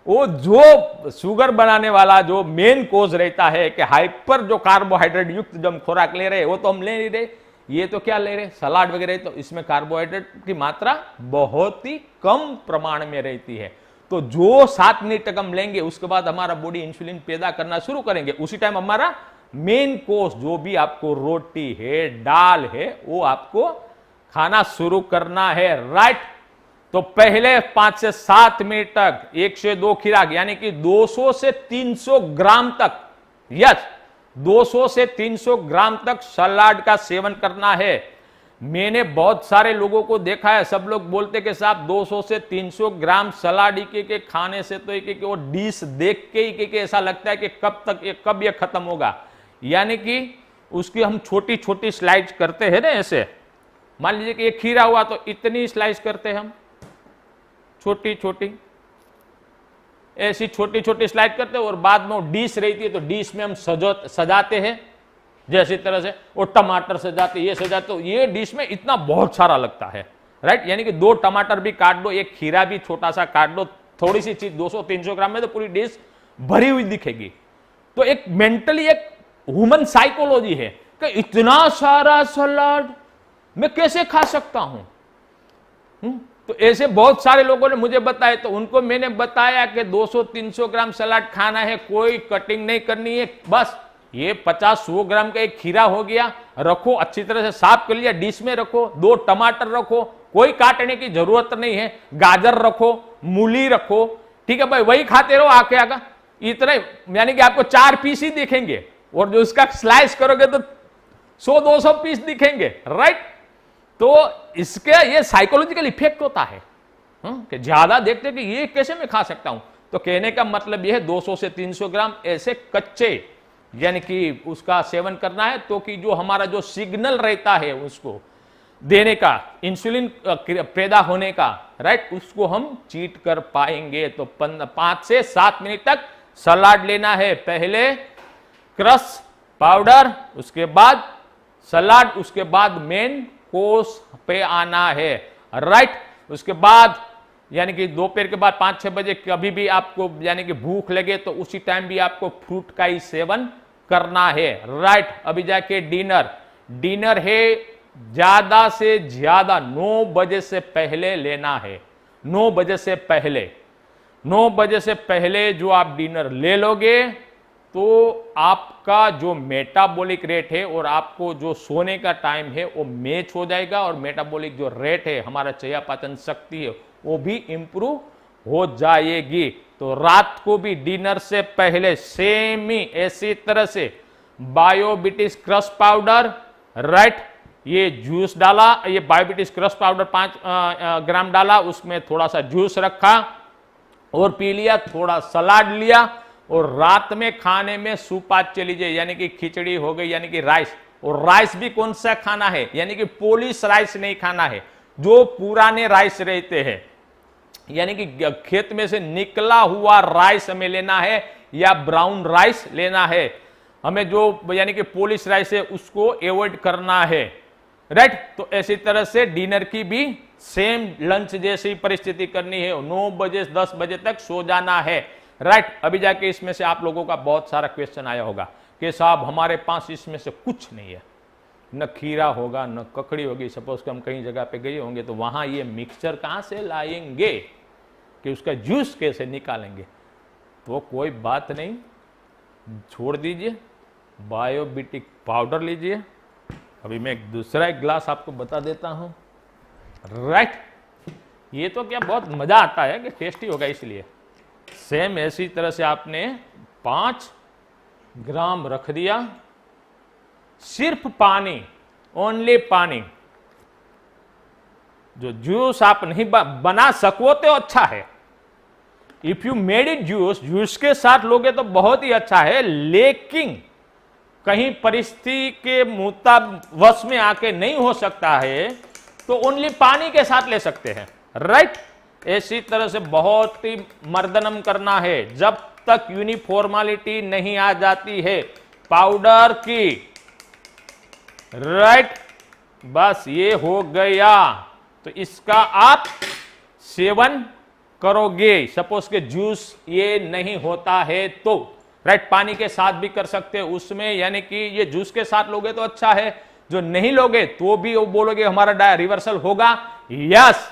वो जो शुगर बनाने वाला जो मेन कोज रहता है कि हाइपर जो कार्बोहाइड्रेट युक्त जो हम खुराक ले रहे हैं, वो तो हम ले नहीं रहे। ये तो क्या ले रहे, सलाद वगैरह, तो इसमें कार्बोहाइड्रेट की मात्रा बहुत ही कम प्रमाण में रहती है। तो जो 7 मिनट तक हम लेंगे, उसके बाद हमारा बॉडी इंसुलिन पैदा करना शुरू करेंगे। उसी टाइम हमारा मेन कोर्स जो भी आपको रोटी है, दाल है, वो आपको खाना शुरू करना है, राइट। तो पहले 5 से 7 मिनट तक 1 से 2 खुराक यानी कि 200 से 300 ग्राम तक, यस 200 से 300 ग्राम तक सलाद का सेवन करना है। मैंने बहुत सारे लोगों को देखा है, सब लोग बोलते कि साहब 200 से 300 ग्राम सलाद के खाने से तो एक वो डिश देख के ही ऐसा लगता है कि कब ये खत्म होगा। यानी कि उसकी हम छोटी छोटी स्लाइस करते हैं ना, ऐसे मान लीजिए कि ये खीरा हुआ तो इतनी स्लाइस करते हैं हम, छोटी छोटी, ऐसी छोटी छोटी स्लाइस करते हैं, और बाद में वो डिश रहती है तो डिश में हम सजाते हैं जैसी तरह से, वो टमाटर सजाते, ये सजाते, तो ये डिश में इतना बहुत सारा लगता है, राइट। यानी कि 2 टमाटर भी काट दो, एक खीरा भी छोटा सा काट दो, थोड़ी सी चीज 200-300 ग्राम में तो पूरी डिश भरी हुई दिखेगी। तो एक मेंटली एक ह्यूमन साइकोलॉजी है कि इतना सारा सलाद मैं कैसे खा सकता हूं। तो ऐसे बहुत सारे लोगों ने मुझे बताया, तो उनको मैंने बताया कि 200-300 ग्राम सलाद खाना है, कोई कटिंग नहीं करनी है, बस ये 50-100 ग्राम का एक खीरा हो गया, रखो अच्छी तरह से साफ कर लिया, डिश में रखो, 2 टमाटर रखो, कोई काटने की जरूरत नहीं है, गाजर रखो, मूली रखो, ठीक है भाई, वही खाते रहो आके आगा, इतना, यानी कि आपको 4 पीस ही दिखेंगे, और जो इसका स्लाइस करोगे तो 100-200 पीस दिखेंगे, राइट। तो इसके ये साइकोलॉजिकल इफेक्ट होता है कि ज्यादा देखते कि ये कैसे मैं खा सकता हूं। तो कहने का मतलब यह है 200 से 300 ग्राम ऐसे कच्चे यानी कि उसका सेवन करना है, तो कि जो हमारा जो सिग्नल रहता है उसको देने का, इंसुलिन पैदा होने का, राइट, उसको हम चीट कर पाएंगे। तो 5 से 7 मिनट तक सलाद लेना है, पहले क्रश पाउडर, उसके बाद सलाद, उसके बाद मेन कोर्स पे आना है, राइट। उसके बाद यानी कि दोपहर के बाद 5-6 बजे कभी भी आपको यानी कि भूख लगे तो उसी टाइम भी आपको फ्रूट का ही सेवन करना है, राइट। अभी जाके डिनर है ज्यादा से ज्यादा 9 बजे से पहले लेना है, 9 बजे से पहले, 9 बजे से पहले जो आप डिनर ले लोगे तो आपका जो मेटाबॉलिक रेट है और आपको जो सोने का टाइम है वो मैच हो जाएगा, और मेटाबॉलिक जो रेट है, हमारा चयापचय शक्ति है, वो भी इंप्रूव हो जाएगी। तो रात को भी डिनर से पहले सेम ही ऐसी तरह से बायोबिटिस क्रश पाउडर, राइट, ये जूस डाला, ये बायोबिटिस क्रश पाउडर 5 ग्राम डाला, उसमें थोड़ा सा जूस रखा और पी लिया, थोड़ा सलाद लिया, और रात में खाने में सुपाच्य लीजिए, यानी कि खिचड़ी हो गई, यानी कि राइस। और राइस भी कौन सा खाना है, यानी कि पॉलिश राइस नहीं खाना है, जो पुराने राइस रहते हैं, यानी कि खेत में से निकला हुआ राइस हमें लेना है, या ब्राउन राइस लेना है हमें, जो यानी कि पॉलिश राइस है उसको अवॉइड करना है, राइट। तो ऐसी तरह से डिनर की भी सेम लंच जैसी परिस्थिति करनी है, 9 बजे 10 बजे तक सो जाना है, राइट। अभी जाके इसमें से आप लोगों का बहुत सारा क्वेश्चन आया होगा कि साहब हमारे पास इसमें से कुछ नहीं है, न खीरा होगा न ककड़ी होगी, सपोज कि हम कहीं जगह पे गए होंगे तो वहां ये मिक्सचर कहां से लाएंगे, कि उसका जूस कैसे निकालेंगे। तो कोई बात नहीं, छोड़ दीजिए, बायोबिटिक पाउडर लीजिए। अभी मैं एक दूसरा ग्लास आपको बता देता हूं, राइट। ये तो क्या बहुत मजा आता है कि टेस्टी होगा, इसलिए सेम ऐसी तरह से आपने 5 ग्राम रख दिया, सिर्फ पानी, ओनली पानी। जो जूस आप नहीं बना सको तो अच्छा है, if you made it juice के साथ लोगे तो बहुत ही अच्छा है, लेकिन कहीं परिस्थिति के मुतावश में आके नहीं हो सकता है तो ओनली पानी के साथ ले सकते हैं, राइट। ऐसी तरह से बहुत ही मर्दनम करना है। जब तक यूनिफॉर्मेलिटी नहीं आ जाती है पाउडर की, राइट। बस ये हो गया, तो इसका आप सेवन करोगे। सपोज के जूस ये नहीं होता है तो, राइट, पानी के साथ भी कर सकते हो उसमें, यानी कि ये जूस के साथ लोगे तो अच्छा है, जो नहीं लोगे तो भी वो बोलोगे हमारा डायट रिवर्सल होगा। यस,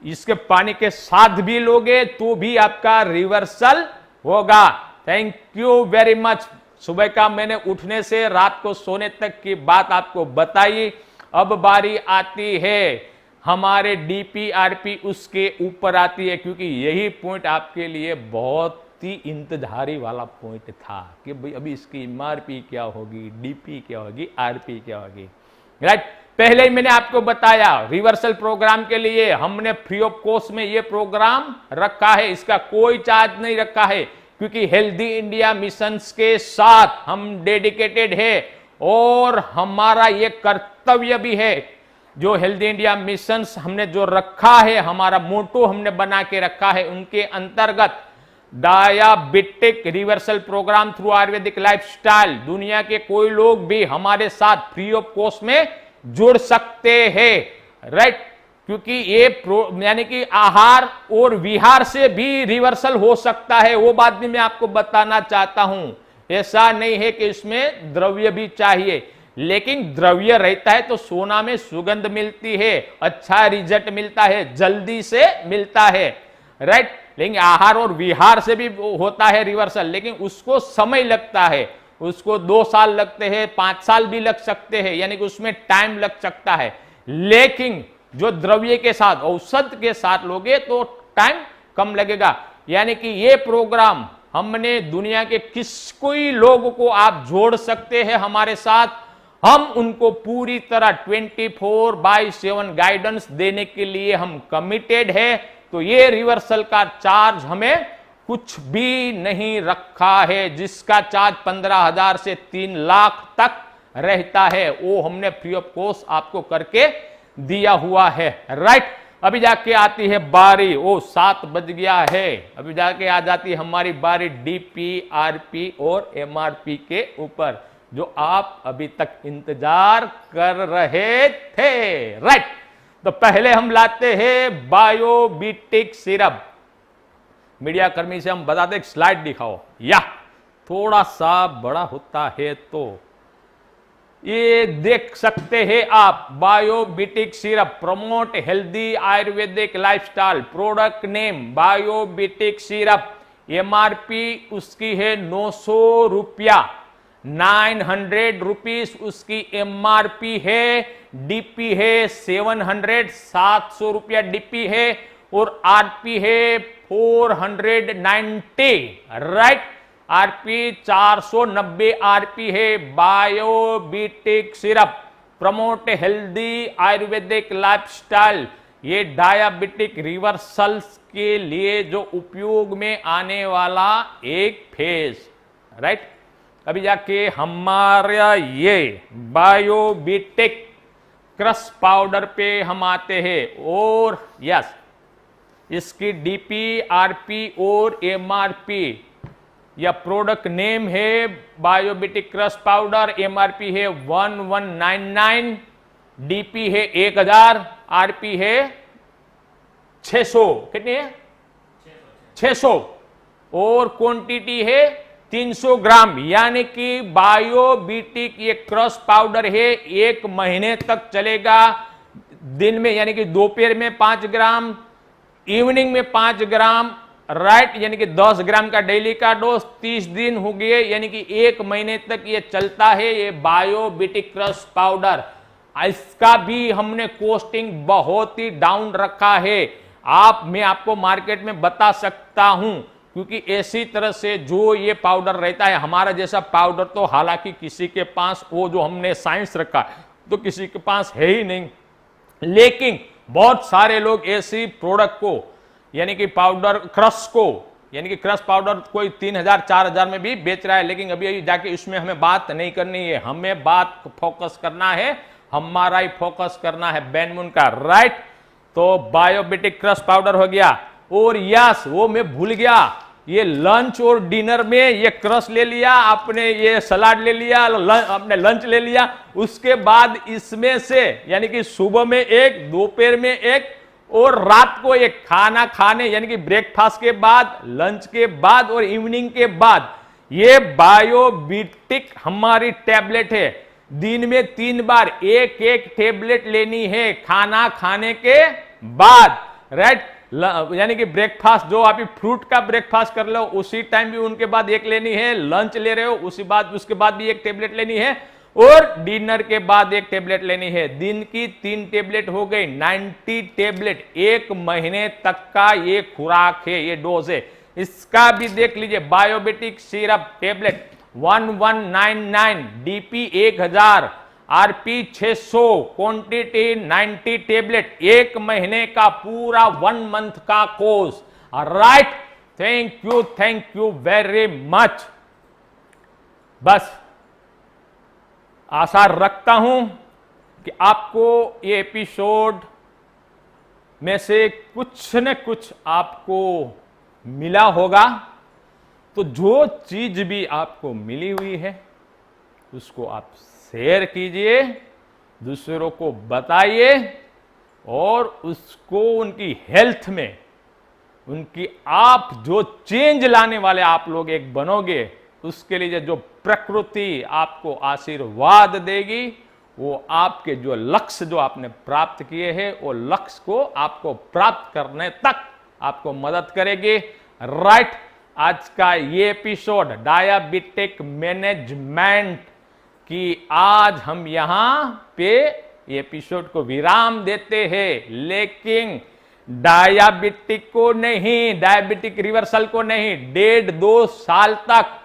इसके पानी के साथ भी लोगे तो भी आपका रिवर्सल होगा। Thank you very much. सुबह का मैंने उठने से रात को सोने तक की बात आपको बताई। अब बारी आती है हमारे डीपीआरपी, उसके ऊपर आती है, क्योंकि यही पॉइंट आपके लिए बहुत ही इंतजारी वाला पॉइंट था कि भाई अभी इसकी एमआरपी क्या होगी, डीपी क्या होगी, आरपी क्या होगी, राइट। पहले ही मैंने आपको बताया रिवर्सल प्रोग्राम के लिए हमने फ्री ऑफ कॉस्ट में ये प्रोग्राम रखा है, इसका कोई चार्ज नहीं रखा है, क्योंकि हेल्दी इंडिया मिशन के साथ हम डेडिकेटेड है और हमारा ये कर्तव्य भी है। जो हेल्दी इंडिया मिशन हमने जो रखा है, हमारा मोटो हमने बना के रखा है, उनके अंतर्गत diabetic reversal program through Ayurvedic lifestyle, दुनिया के कोई लोग भी हमारे साथ फ्री ऑफ कॉस्ट में जुड़ सकते हैं, राइट। क्योंकि ये यानी कि आहार और विहार से भी रिवर्सल हो सकता है, वो बात भी मैं आपको बताना चाहता हूं। ऐसा नहीं है कि इसमें द्रव्य भी चाहिए, लेकिन द्रव्य रहता है तो सोना में सुगंध मिलती है, अच्छा रिजल्ट मिलता है, जल्दी से मिलता है, राइट। लेकिन आहार और विहार से भी होता है रिवर्सल, लेकिन उसको समय लगता है, उसको 2 साल लगते हैं, 5 साल भी लग सकते हैं, यानी कि उसमें टाइम लग सकता है। लेकिन जो द्रव्य के साथ, औषध के साथ लोगे तो टाइम कम लगेगा। यानी कि ये प्रोग्राम हमने दुनिया के किस कोई लोग को आप जोड़ सकते हैं हमारे साथ, हम उनको पूरी तरह 24/7 गाइडेंस देने के लिए हम कमिटेड है। तो ये रिवर्सल का चार्ज हमें कुछ भी नहीं रखा है, जिसका चार्ज 15,000 से 3 लाख तक रहता है, वो हमने फ्री ऑफ कॉस्ट आपको करके दिया हुआ है, राइट। अभी जाके आती है बारी, ओ 7 बज गया है, अभी जाके आ जाती है हमारी बारी डीपीआरपी और एमआरपी के ऊपर, जो आप अभी तक इंतजार कर रहे थे, राइट। तो पहले हम लाते हैं बायोबिटिक सिरप। मीडिया कर्मी से हम बताते हैं स्लाइड दिखाओ, या थोड़ा सा बड़ा होता है तो ये देख सकते हैं आप। Biobitic syrup promote healthy ayurvedic lifestyle, product name Biobitic syrup, MRP उसकी है 900 रुपया, 900 रुपीज उसकी एमआरपी है, डीपी है 700, 700 रुपया डीपी है, और आरपी है 490, राइट। आरपी 490 आरपी है। Biobitic syrup promote healthy ayurvedic lifestyle, ये डायबिटिक रिवर्सल्स के लिए जो उपयोग में आने वाला एक फेज, राइट। अभी जाके हमारा ये बायोबिटिक क्रश पाउडर पे हम आते हैं, और यस इसकी डीपी, आरपी और एमआरपी, या प्रोडक्ट नेम है बायोबिटिक क्रश पाउडर, एमआरपी है 1199, डीपी है 1000, आरपी है 600, कितनी है 600, और क्वांटिटी है 300 ग्राम। यानी कि बायोबिटिक ये क्रश पाउडर है, 1 महीने तक चलेगा। दिन में यानी कि दोपहर में 5 ग्राम, इवनिंग में 5 ग्राम, राइट, यानी कि 10 ग्राम का डेली का डोज, 30 दिन हो गए, यानी कि 1 महीने तक ये चलता है ये बायोबिटिक क्रश पाउडर। इसका भी हमने कॉस्टिंग बहुत ही डाउन रखा है, मैं आपको मार्केट में बता सकता हूं, क्योंकि ऐसी तरह से जो ये पाउडर रहता है, हमारा जैसा पाउडर तो हालांकि किसी के पास, वो जो हमने साइंस रखा तो किसी के पास है ही नहीं, लेकिन बहुत सारे लोग ऐसी प्रोडक्ट को, यानी कि पाउडर क्रश को, यानी कि क्रश पाउडर कोई 3000 4000 में भी बेच रहा है। लेकिन अभी जाके इसमें हमें बात नहीं करनी है, हमें बात फोकस करना है, हमारा ही फोकस करना है बैनमुन का, राइट। तो बायोबिटिक क्रश पाउडर हो गया, और यस वो मैं भूल गया, ये लंच और डिनर में ये क्रश ले लिया आपने, ये सलाद ले लिया, आपने लंच ले लिया, उसके बाद इसमें से यानी कि सुबह में एक, दोपहर में एक और रात को एक खाना खाने यानी कि ब्रेकफास्ट के बाद, लंच के बाद और इवनिंग के बाद ये बायोबिटिक हमारी टैबलेट है। दिन में 3 बार एक एक टैबलेट लेनी है खाना खाने के बाद, राइट। यानी कि ब्रेकफास्ट जो आप फ्रूट का ब्रेकफास्ट कर लो उसी टाइम भी उनके बाद एक लेनी है, लंच ले रहे हो उसके बाद भी एक टेबलेट लेनी है और डिनर के बाद एक टेबलेट लेनी है। दिन की 3 टेबलेट हो गई, 90 टेबलेट, 1 महीने तक का ये खुराक है, ये डोज है। इसका भी देख लीजिए, Biobitic syrup tablet 1199, DP 1000, RP 600, quantity 90 tablet, 1 महीने का पूरा 1 मंथ का course. Right, thank you very much. बस आशा रखता हूं कि आपको ये एपिसोड में से कुछ न कुछ आपको मिला होगा। तो जो चीज भी आपको मिली हुई है उसको आप शेयर कीजिए, दूसरों को बताइए और उसको उनकी हेल्थ में, उनकी आप जो चेंज लाने वाले आप लोग एक बनोगे, उसके लिए जो प्रकृति आपको आशीर्वाद देगी, वो आपके जो लक्ष्य जो आपने प्राप्त किए हैं वो लक्ष्य को आपको प्राप्त करने तक आपको मदद करेगी। राइट, आज का ये एपिसोड डायबिटिक मैनेजमेंट की आज हम यहां पे एपिसोड को विराम देते हैं, लेकिन डायबिटिक को नहीं, डायबिटिक रिवर्सल को नहीं, 1.5-2 साल तक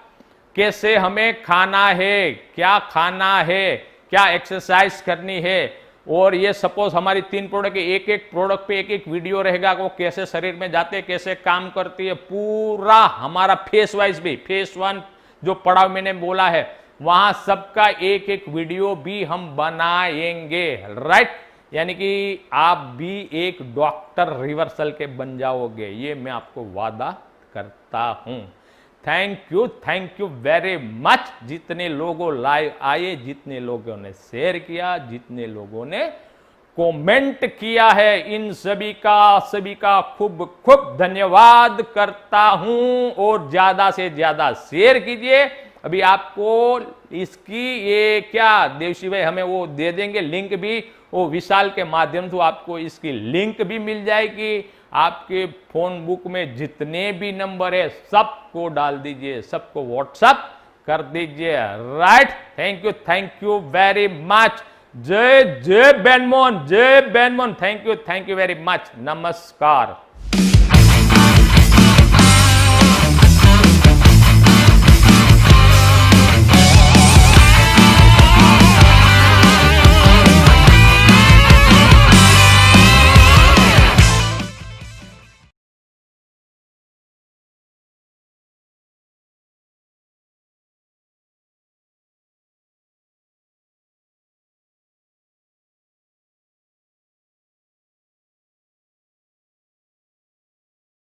कैसे हमें खाना है, क्या खाना है, क्या एक्सरसाइज करनी है, और ये सपोज हमारी 3 प्रोडक्ट, एक एक प्रोडक्ट पे एक एक वीडियो रहेगा, वो कैसे शरीर में जाते, कैसे काम करती है, पूरा हमारा फेस वाइज भी, फेस 1 जो पड़ाव मैंने बोला है वहां सबका एक एक वीडियो भी हम बनाएंगे। राइट, यानी कि आप भी एक डॉक्टर रिवर्सल के बन जाओगे, ये मैं आपको वादा करता हूं। Thank you very much. जितने लोगों लाइव आए, जितने लोगों ने शेयर किया, जितने लोगों ने कमेंट किया है, इन सभी का खूब खूब धन्यवाद करता हूं। और ज्यादा से ज्यादा शेयर कीजिए। अभी आपको इसकी ये क्या देवशी भाई हमें वो दे देंगे लिंक भी, वो विशाल के माध्यम से आपको इसकी लिंक भी मिल जाएगी। आपके फोन बुक में जितने भी नंबर है सबको डाल दीजिए, सबको व्हाट्सएप कर दीजिए। Right, thank you very much. जय जय बेनमोहन, जय बेनमोहन, थैंक यू वेरी मच। नमस्कार।